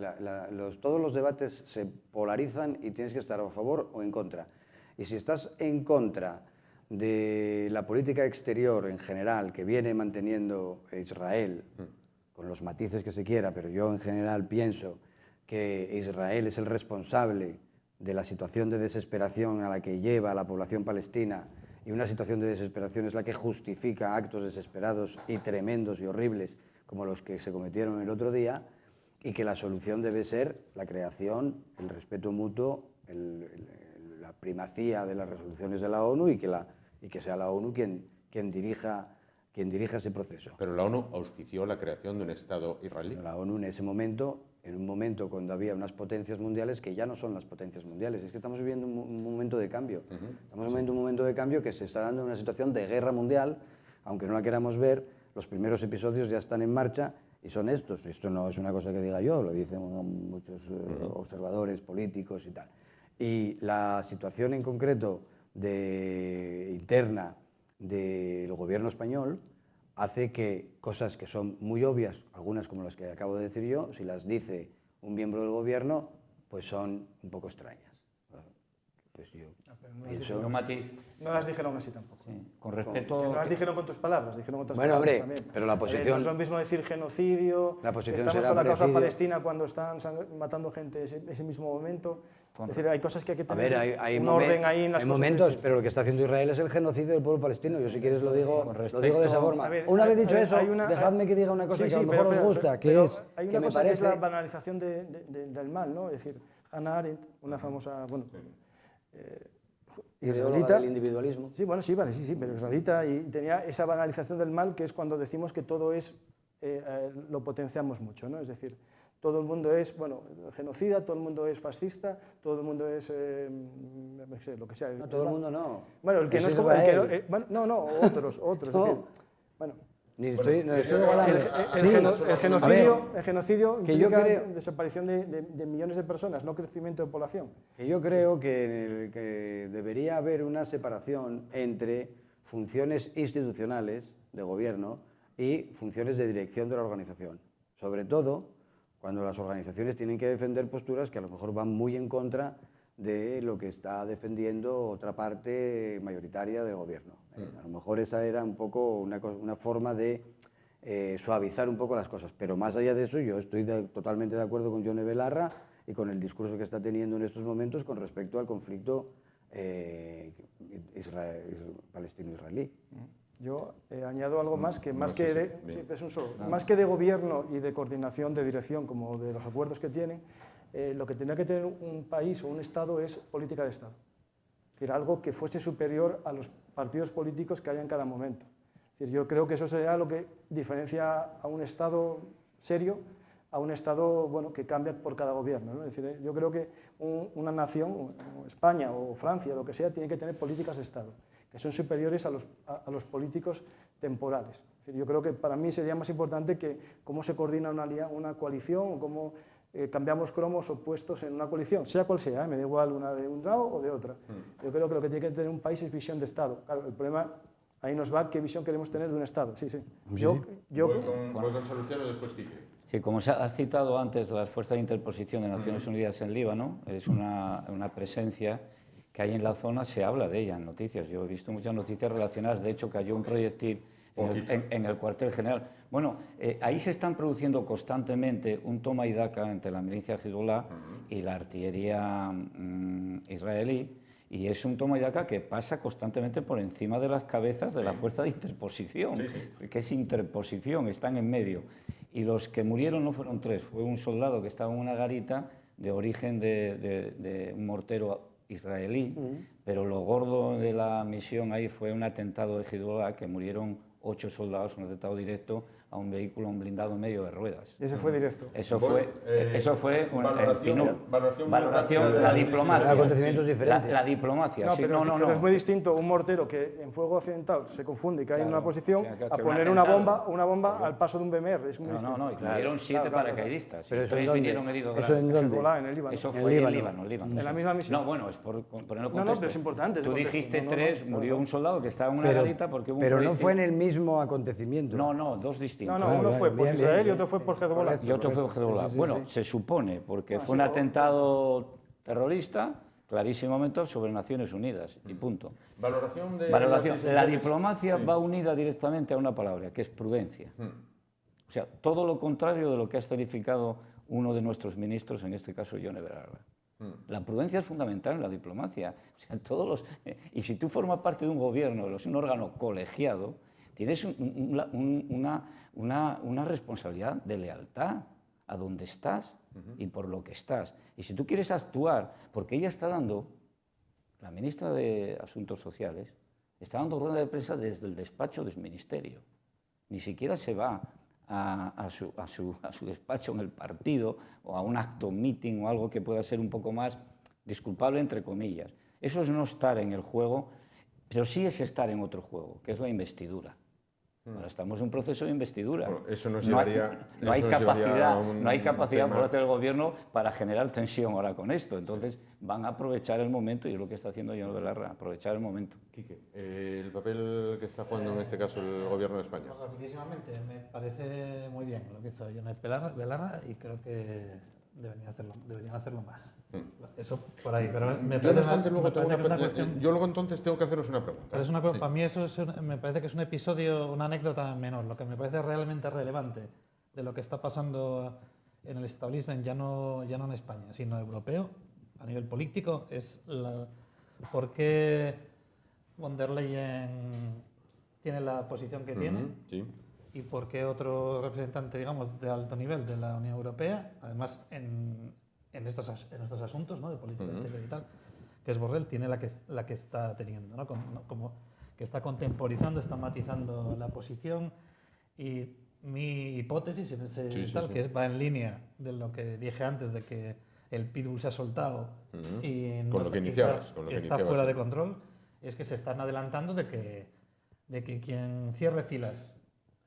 todos los debates se polarizan y tienes que estar a favor o en contra. Y si estás en contra de la política exterior en general que viene manteniendo Israel, con los matices que se quiera, pero yo en general pienso que Israel es el responsable de la situación de desesperación a la que lleva a la población palestina, y una situación de desesperación es la que justifica actos desesperados y tremendos y horribles como los que se cometieron el otro día, y que la solución debe ser la creación, el respeto mutuo, la primacía de las resoluciones de la ONU, y que sea la ONU quien dirija ese proceso. Pero la ONU auspició la creación de un Estado israelí. La ONU en ese momento, en un momento cuando había unas potencias mundiales que ya no son las potencias mundiales, es que estamos viviendo un momento de cambio. Estamos viviendo un momento de cambio que se está dando en una situación de guerra mundial, aunque no la queramos ver, los primeros episodios ya están en marcha y son estos. Esto no es una cosa que diga yo, lo dicen muchos observadores políticos y tal. Y la situación en concreto interna del gobierno español hace que cosas que son muy obvias, algunas como las que acabo de decir yo, si las dice un miembro del gobierno, pues son un poco extrañas. Pues yo pienso... No las dijeron así tampoco. Sí. Con respecto... No las dijeron con tus palabras, dijeron otras bueno, palabras hombre, también. pero la posición... No es lo mismo decir genocidio, la posición estamos será con la causa parecido. palestina cuando están matando gente ese mismo momento. Es decir, hay cosas que hay que tener hay un orden ahí en las hay cosas. momentos, pero lo que está haciendo Israel es el genocidio del pueblo palestino. Yo si quieres lo digo de esa forma. Una vez dicho eso, dejadme que diga una cosa que a lo mejor os gusta, que es hay que una me cosa parece... que es la banalización del mal, ¿no? Es decir, Hannah Arendt, una famosa, israelita, del individualismo. Sí, bueno, sí, vale, sí, pero israelita, y tenía esa banalización del mal, que es cuando decimos que todo es, lo potenciamos mucho, ¿no? Es decir, todo el mundo es, genocida, todo el mundo es fascista, todo el mundo es, no sé, lo que sea. No, todo el mundo no. Bueno, el que no es como... otros, es decir, bueno... El genocidio implica desaparición de millones de personas, no crecimiento de población. Que yo creo que debería haber una separación entre funciones institucionales de gobierno y funciones de dirección de la organización. Sobre todo cuando las organizaciones tienen que defender posturas que a lo mejor van muy en contra de lo que está defendiendo otra parte mayoritaria del gobierno. A lo mejor esa era un poco una forma de suavizar un poco las cosas, pero más allá de eso yo estoy totalmente de acuerdo con Yone Belarra y con el discurso que está teniendo en estos momentos con respecto al conflicto palestino-israelí. Yo añado algo más que más que de gobierno y de coordinación, de dirección, como de los acuerdos que tienen, lo que tendría que tener un país o un Estado es política de Estado. Es decir, algo que fuese superior a los partidos políticos que haya en cada momento. Es decir, yo creo que eso sería lo que diferencia a un Estado serio a un Estado que cambia por cada gobierno, ¿no? Es decir, yo creo que una nación, España o Francia, lo que sea, tiene que tener políticas de Estado, que son superiores a los políticos temporales. Es decir, yo creo que para mí sería más importante que cómo se coordina una coalición o cómo cambiamos cromos opuestos en una coalición, sea cual sea, me da igual una de un lado o de otra. Yo creo que lo que tiene que tener un país es visión de Estado. Claro, el problema ahí nos va qué visión queremos tener de un Estado. Sí, sí. Voy con Salustiano, después Quique. Sí, como has citado antes, las fuerzas de interposición de Naciones Unidas en Líbano es una presencia que hay en la zona, se habla de ella en noticias. Yo he visto muchas noticias relacionadas, de hecho cayó un proyectil en el cuartel general. Bueno, ahí se están produciendo constantemente un toma y daca entre la milicia Hezbollah y la artillería israelí, y es un toma y daca que pasa constantemente por encima de las cabezas de la fuerza de interposición, que es interposición, están en medio. Y los que murieron no fueron 3, fue un soldado que estaba en una garita de origen de un mortero israelí, pero lo gordo de la misión ahí fue un atentado de Hezbollah, que murieron 8 soldados, un atentado directo a un vehículo, un blindado en medio de ruedas. Ese fue directo. Eso fue valoración, la diplomacia. Acontecimientos diferentes. La diplomacia, no, sí. Pero es muy distinto un mortero que en fuego occidental se confunde y cae en una posición a poner una bomba al paso de un BMR. Es muy distinto. No, y murieron 7 paracaidistas. Pero eso vinieron heridos ¿Eso en dónde? En el Líbano. Eso fue en Líbano. En la misma misión. No, bueno, es por ponerlo en contexto. No, pero es importante. Tú dijiste 3, murió un soldado que estaba en una garita porque hubo un Pero no fue en el mismo acontecimiento. No, 2 distintos. No, uno fue por Israel y otro fue por Hezbollah. Y otro fue por Hezbollah. Bueno, se supone, porque fue un atentado terrorista, clarísimamente, sobre Naciones Unidas, y punto. Valoración de la diplomacia va unida directamente a una palabra, que es prudencia. O sea, todo lo contrario de lo que ha escenificado uno de nuestros ministros, en este caso Yone Belarra. La prudencia es fundamental en la diplomacia. O sea, y si tú formas parte de un gobierno, un órgano colegiado, tienes una responsabilidad de lealtad a donde estás y por lo que estás. Y si tú quieres actuar, porque ella está dando, la ministra de Asuntos Sociales, está dando rueda de prensa desde el despacho de su ministerio. Ni siquiera se va a su despacho en el partido o a un acto, meeting o algo que pueda ser un poco más disculpable, entre comillas. Eso es no estar en el juego, pero sí es estar en otro juego, que es la investidura. Ahora estamos en un proceso de investidura. Bueno, eso nos llevaría... No hay capacidad por parte del gobierno para generar tensión ahora con esto. Entonces van a aprovechar el momento, y es lo que está haciendo Yone Belarra, aprovechar el momento. Quique, el papel que está jugando en este caso el gobierno de España. Rapidísimamente, me parece muy bien lo que hizo Yone Belarra y creo que deberían hacerlo más. Eso por ahí, pero yo luego entonces tengo que haceros una pregunta. Pero para mí eso me parece que es un episodio, una anécdota menor. Lo que me parece realmente relevante de lo que está pasando en el establishment, ya no en España, sino europeo, a nivel político, es por qué von der Leyen tiene la posición que tiene. Sí. Y por qué otro representante, digamos, de alto nivel de la Unión Europea, además en estos asuntos, ¿no?, de política exterior y tal, que es Borrell, tiene la que está teniendo, ¿no? Como que está contemporizando, está matizando la posición. Y mi hipótesis en ese que va en línea de lo que dije antes, de que el pitbull se ha soltado y está fuera de control, es que se están adelantando de que quien cierre filas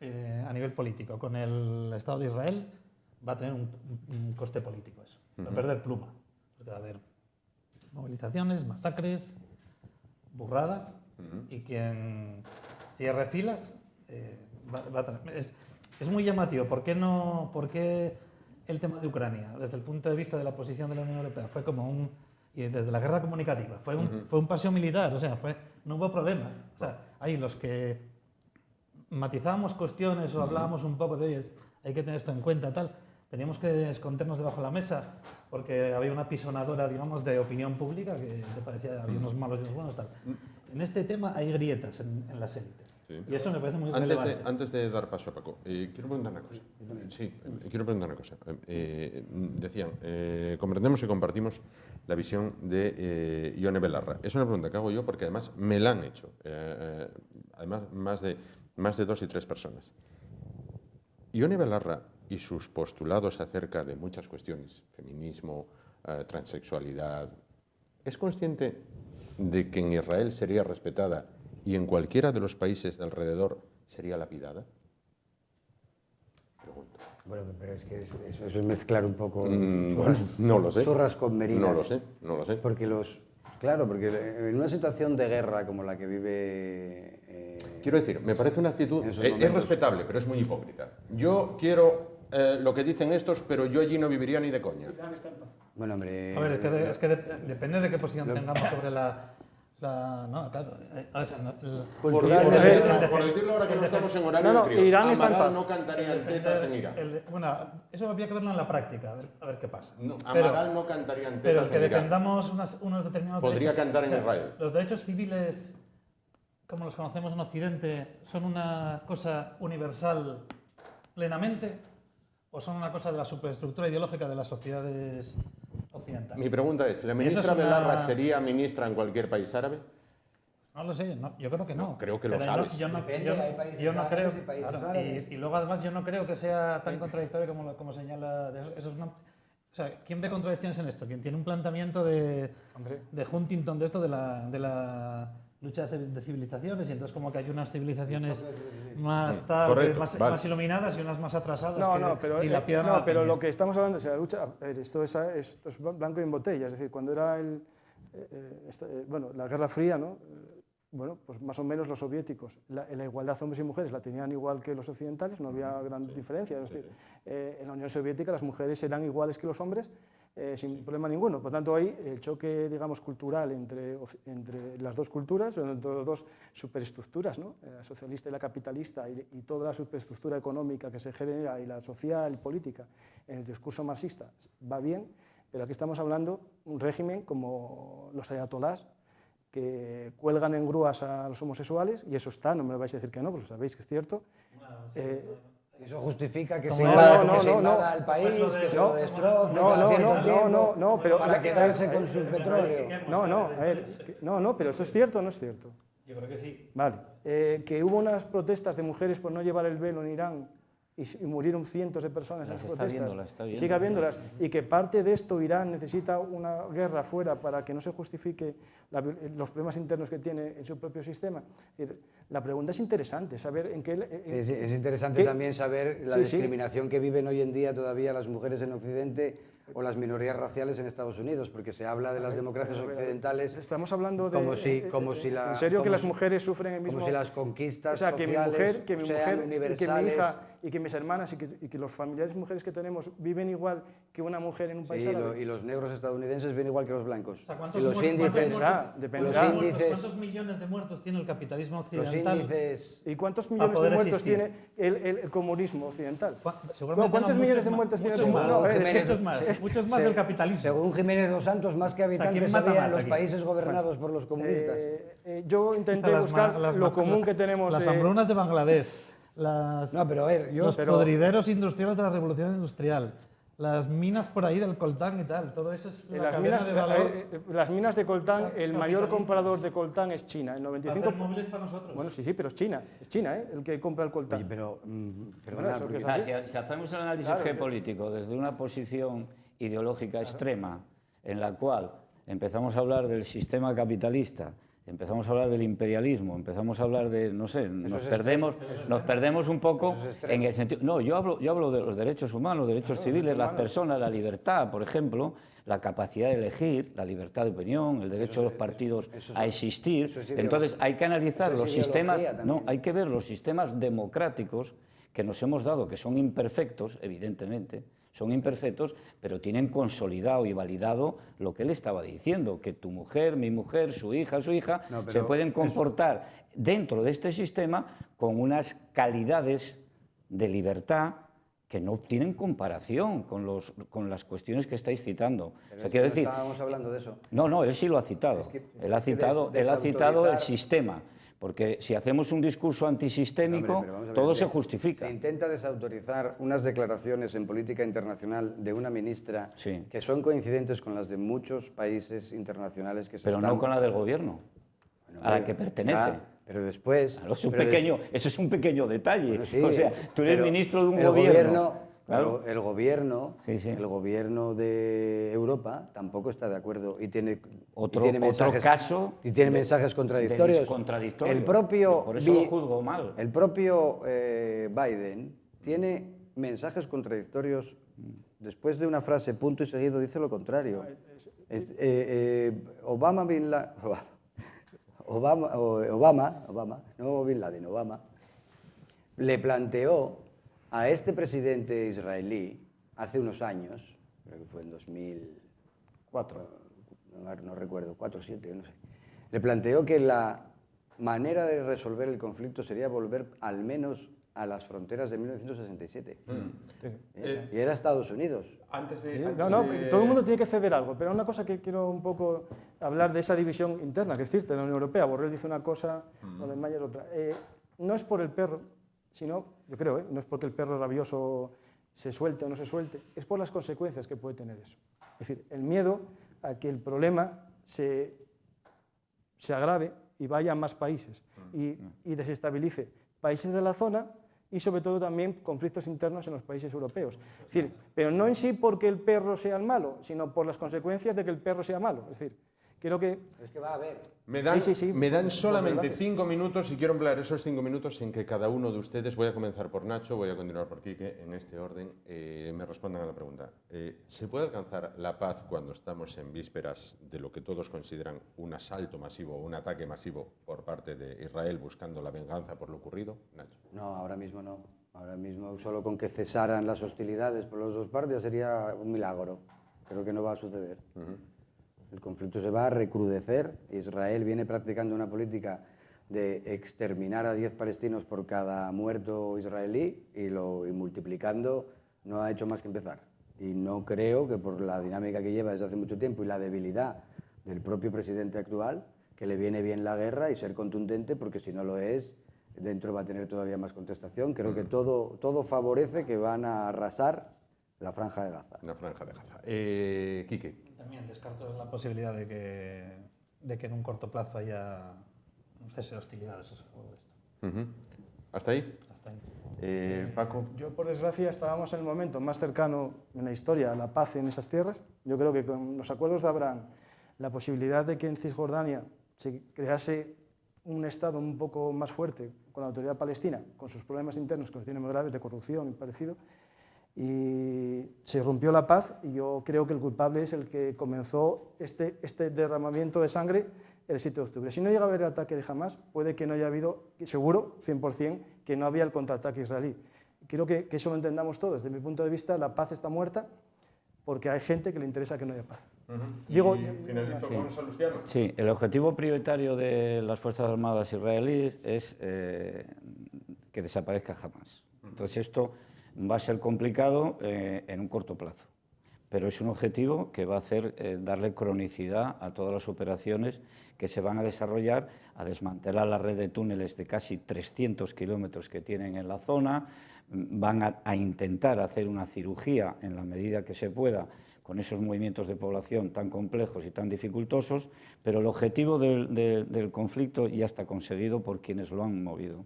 a nivel político con el Estado de Israel va a tener un coste político eso, va a perder pluma, porque va a haber movilizaciones, masacres, burradas, y quien cierre filas va a tener... Es muy llamativo. ¿Por qué el tema de Ucrania, desde el punto de vista de la posición de la Unión Europea, fue como y desde la guerra comunicativa, fue un paseo militar, o sea, no hubo problema. O sea, hay los que matizábamos cuestiones o hablábamos un poco de, oye, hay que tener esto en cuenta, tal. Teníamos que escondernos debajo de la mesa porque había una pisonadora, digamos, de opinión pública que te parecía había unos malos y unos buenos, tal. En este tema hay grietas en las élites. Sí. Y eso me parece muy relevante. Antes de dar paso a Paco, quiero preguntar una cosa. Decían, comprendemos y compartimos la visión de Yone Belarra. Es una pregunta que hago yo porque además me la han hecho. Además, más de 2 y 3 personas. Yone Belarra y sus postulados acerca de muchas cuestiones, feminismo, transexualidad, ¿es consciente de que en Israel sería respetada y en cualquiera de los países de alrededor sería lapidada? Pregunto. Bueno, pero es que eso es mezclar un poco no lo sé. churras con merinas. No lo sé. Porque porque en una situación de guerra como la que vive... Quiero decir, me parece una actitud... Es respetable, pero es muy hipócrita. Yo quiero lo que dicen estos, pero yo allí no viviría ni de coña. Bueno, hombre... A ver, es que depende de qué posición tengamos sobre no, claro. Por decirlo ahora que no estamos en horario de trío, Irán está en Amaral paz. no cantaría en tetas en Irán. Bueno, eso habría que verlo en la práctica, a ver qué pasa. No, Amaral no cantaría en pero tetas que en Irán. defendamos unos determinados Podría derechos. cantar en Israel. Los derechos civiles, como los conocemos en Occidente, ¿son una cosa universal plenamente o son una cosa de la superestructura ideológica de las sociedades occidentales? Mi pregunta es, ¿la Y eso ministra es una- Belarra sería ministra en cualquier país árabe? No lo sé, yo creo que no. Creo que lo Pero sabes. Yo no creo, y luego además yo no creo que sea tan contradictorio como señala. Eso es una, o sea, ¿quién ve contradicciones en esto? ¿Quién tiene un planteamiento de Huntington de esto, de la lucha de civilizaciones? Y entonces como que hay unas civilizaciones más tarde, más iluminadas y unas más atrasadas pero lo que estamos hablando es la lucha. Esto es blanco y en botella. Es decir, cuando era la Guerra Fría, ¿no? Bueno, pues más o menos los soviéticos, la igualdad de hombres y mujeres la tenían igual que los occidentales, no había gran diferencia. Es decir, en la Unión Soviética las mujeres eran iguales que los hombres sin problema ninguno. Por tanto, ahí el choque, digamos, cultural entre las dos culturas, entre las dos superestructuras, ¿no? La socialista y la capitalista, y toda la superestructura económica que se genera, y la social y política, en el discurso marxista, va bien, pero aquí estamos hablando de un régimen como los ayatolás, que cuelgan en grúas a los homosexuales, y eso está, no me lo vais a decir que no, porque sabéis que es cierto. Eso justifica que No, se invada no, al país, que se lo destroce, no, pero para quedarse con su petróleo. No, pero eso es cierto o no es cierto. Yo creo que sí. Vale. Que hubo unas protestas de mujeres por no llevar el velo en Irán y murieron cientos de personas en las protestas. Y sigue habiéndolas. Y que parte de esto Irán necesita una guerra fuera para que no se justifique los problemas internos que tiene en su propio sistema. Es decir, la pregunta es interesante, saber en qué... es interesante también saber la discriminación que viven hoy en día todavía las mujeres en Occidente o las minorías raciales en Estados Unidos, porque se habla de las democracias occidentales. Estamos hablando de... Como si ¿En serio que las mujeres sufren el mismo...? Como si las conquistas o sea, que mi mujer, y que mi hija y que mis hermanas y que los familiares mujeres que tenemos viven igual que una mujer en un país árabe. Y los negros estadounidenses viven igual que los blancos. O sea, ¿cuántos millones de muertos tiene el capitalismo occidental? ¿Y cuántos millones de muertos tiene el comunismo occidental? ¿Cuántos millones de muertos tiene el comunismo? Muchos más del capitalismo. Según Jiménez Dos Santos, más que habitantes había en los países gobernados por los comunistas. Yo intenté buscar lo común que tenemos. Las hambrunas de Bangladesh, los podrideros industriales de la revolución industrial, las minas por ahí del coltán y tal, todo eso es la cadena de valor. Las minas de coltán, el mayor comprador de coltán es China. El 95%. Hacer móviles para nosotros. Bueno, sí, pero es China, el que compra el coltán. Si hacemos el análisis geopolítico desde una posición ideológica extrema, en la cual empezamos a hablar del sistema capitalista, empezamos a hablar del imperialismo, empezamos a hablar de, no sé, nos perdemos un poco en el sentido... No, yo hablo de los derechos humanos, derechos civiles, las personas, la libertad, por ejemplo, la capacidad de elegir, la libertad de opinión, el derecho de los partidos a existir. Entonces hay que analizar los sistemas, hay que ver los sistemas democráticos que nos hemos dado, que son imperfectos, evidentemente, son imperfectos, pero tienen consolidado y validado lo que él estaba diciendo, que tu mujer, mi mujer, su hija, se pueden comportar dentro de este sistema con unas calidades de libertad que no tienen comparación con las cuestiones que estáis citando. Pero o sea, quiero decir, estábamos hablando de eso. No, él sí lo ha citado. Él ha citado el sistema. Porque si hacemos un discurso antisistémico, todo se justifica. Se intenta desautorizar unas declaraciones en política internacional de una ministra que son coincidentes con las de muchos países internacionales que se Pero no con la del gobierno, a la que pertenece. Pero después... Claro, eso es un pequeño detalle. Bueno, sí, o sea, tú eres ministro de un gobierno... Claro, el gobierno de Europa tampoco está de acuerdo y tiene mensajes contradictorios. El propio, por eso lo juzgo mal. El propio Biden tiene mensajes contradictorios. Después de una frase, punto y seguido, dice lo contrario. Obama, no Bin Laden, Obama, le planteó a este presidente israelí hace unos años, creo que fue en 2004, no recuerdo, 4 o 7, no sé, le planteó que la manera de resolver el conflicto sería volver al menos a las fronteras de 1967. Y era Estados Unidos. Todo el mundo tiene que ceder algo, pero una cosa que quiero un poco hablar de esa división interna que existe en la Unión Europea. Borrell dice una cosa, Mayer otra. No es por el perro, sino, yo creo, no es porque el perro rabioso se suelte o no se suelte, es por las consecuencias que puede tener eso. Es decir, el miedo a que el problema se agrave y vaya a más países y desestabilice países de la zona y sobre todo también conflictos internos en los países europeos. Es decir, pero no en sí porque el perro sea el malo, sino por las consecuencias de que el perro sea malo. Es decir, creo que... Es que va a haber... Me dan solamente 5 minutos y quiero emplear esos 5 minutos en que cada uno de ustedes, voy a comenzar por Nacho, voy a continuar por Quique, en este orden, me respondan a la pregunta. ¿Se puede alcanzar la paz cuando estamos en vísperas de lo que todos consideran un asalto masivo o un ataque masivo por parte de Israel buscando la venganza por lo ocurrido? Nacho. No, ahora mismo no. Ahora mismo solo con que cesaran las hostilidades por los dos partes sería un milagro. Creo que no va a suceder. El conflicto se va a recrudecer. Israel viene practicando una política de exterminar a 10 palestinos por cada muerto israelí y multiplicando no ha hecho más que empezar. Y no creo que por la dinámica que lleva desde hace mucho tiempo y la debilidad del propio presidente actual, que le viene bien la guerra y ser contundente, porque si no lo es, dentro va a tener todavía más contestación. Creo que todo favorece que van a arrasar la Franja de Gaza. La Franja de Gaza. Quique. También descarto la posibilidad de que en un corto plazo haya un cese de hostilidades. ¿Hasta ahí? Hasta ahí. Paco. Yo, por desgracia, estábamos en el momento más cercano en la historia a la paz en esas tierras. Yo creo que con los acuerdos de Abraham, la posibilidad de que en Cisjordania se crease un Estado un poco más fuerte con la autoridad palestina, con sus problemas internos que los tiene muy graves de corrupción y parecido, y se rompió la paz, y yo creo que el culpable es el que comenzó este derramamiento de sangre el 7 de octubre. Si no llega a haber el ataque de Hamás, puede que no haya habido, seguro, 100%, que no había el contraataque israelí. Quiero que eso lo entendamos todos. Desde mi punto de vista, la paz está muerta porque hay gente que le interesa que no haya paz. Finalizo con Salustiano. Sí, el objetivo prioritario de las Fuerzas Armadas israelíes es que desaparezca Hamás. Entonces esto va a ser complicado en un corto plazo, pero es un objetivo que va a hacer darle cronicidad a todas las operaciones que se van a desarrollar, a desmantelar la red de túneles de casi 300 kilómetros que tienen en la zona, van a intentar hacer una cirugía en la medida que se pueda con esos movimientos de población tan complejos y tan dificultosos, pero el objetivo del conflicto ya está conseguido por quienes lo han movido.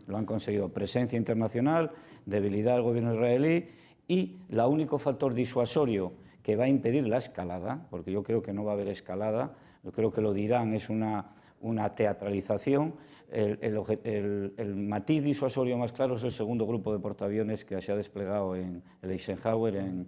Lo han conseguido: presencia internacional, debilidad del gobierno israelí y el único factor disuasorio que va a impedir la escalada, porque yo creo que no va a haber escalada, yo creo que lo dirán, es una teatralización. El matiz disuasorio más claro es el segundo grupo de portaaviones que se ha desplegado en el Eisenhower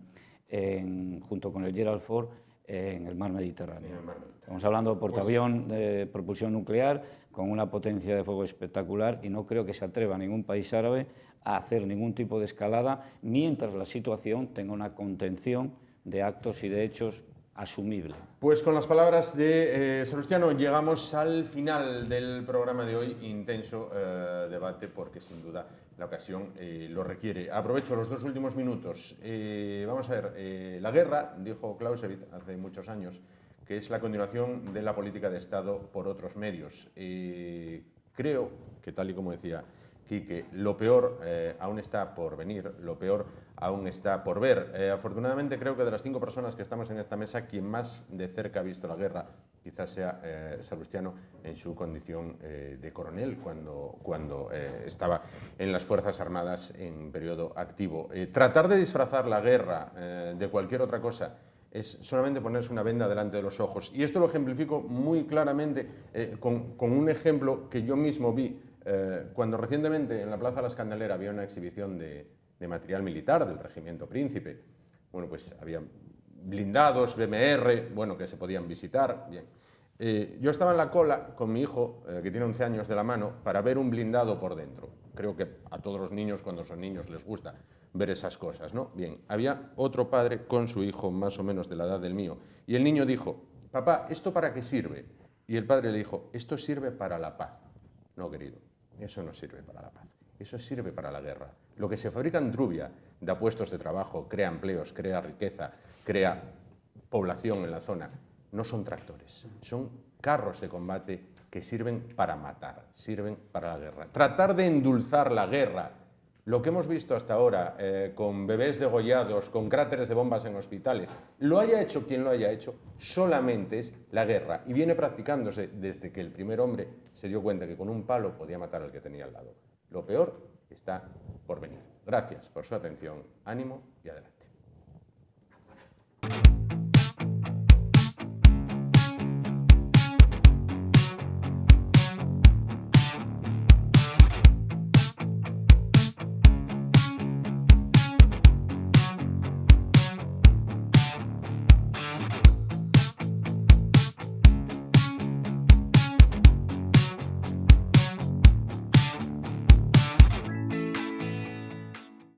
junto con el Gerald Ford en el mar Mediterráneo. Estamos hablando de portaavión de propulsión nuclear con una potencia de fuego espectacular, y no creo que se atreva ningún país árabe a hacer ningún tipo de escalada mientras la situación tenga una contención de actos y de hechos asumible. Pues con las palabras de Salustiano llegamos al final del programa de hoy. Intenso debate, porque sin duda la ocasión lo requiere. Aprovecho los 2 últimos minutos. Vamos a ver, la guerra, dijo Clausewitz hace muchos años, que es la continuación de la política de Estado por otros medios. Creo que, tal y como decía Quique, lo peor aún está por venir, lo peor aún está por ver. Afortunadamente, creo que de las 5 personas que estamos en esta mesa, quien más de cerca ha visto la guerra quizás sea Salustiano en su condición de coronel cuando estaba en las Fuerzas Armadas en periodo activo. Tratar de disfrazar la guerra de cualquier otra cosa es solamente ponerse una venda delante de los ojos. Y esto lo ejemplifico muy claramente con un ejemplo que yo mismo vi cuando recientemente en la Plaza de la Escandalera había una exhibición de de material militar del Regimiento Príncipe. Bueno, pues había blindados, BMR, bueno, que se podían visitar. Bien. Yo estaba en la cola con mi hijo, que tiene 11 años, de la mano, para ver un blindado por dentro. Creo que a todos los niños, cuando son niños, les gusta ver esas cosas, ¿no? Bien, había otro padre con su hijo más o menos de la edad del mío, y el niño dijo: papá, ¿esto para qué sirve? Y el padre le dijo: esto sirve para la paz. No, querido, eso no sirve para la paz, eso sirve para la guerra. Lo que se fabrica en Trubia da puestos de trabajo, crea empleos, crea riqueza, crea población en la zona. No son tractores, son carros de combate que sirven para matar, sirven para la guerra. Tratar de endulzar la guerra, lo que hemos visto hasta ahora, con bebés degollados, con cráteres de bombas en hospitales, lo haya hecho quien lo haya hecho, solamente es la guerra. Y viene practicándose desde que el primer hombre se dio cuenta que con un palo podía matar al que tenía al lado. Lo peor está por venir. Gracias por su atención, ánimo y adelante.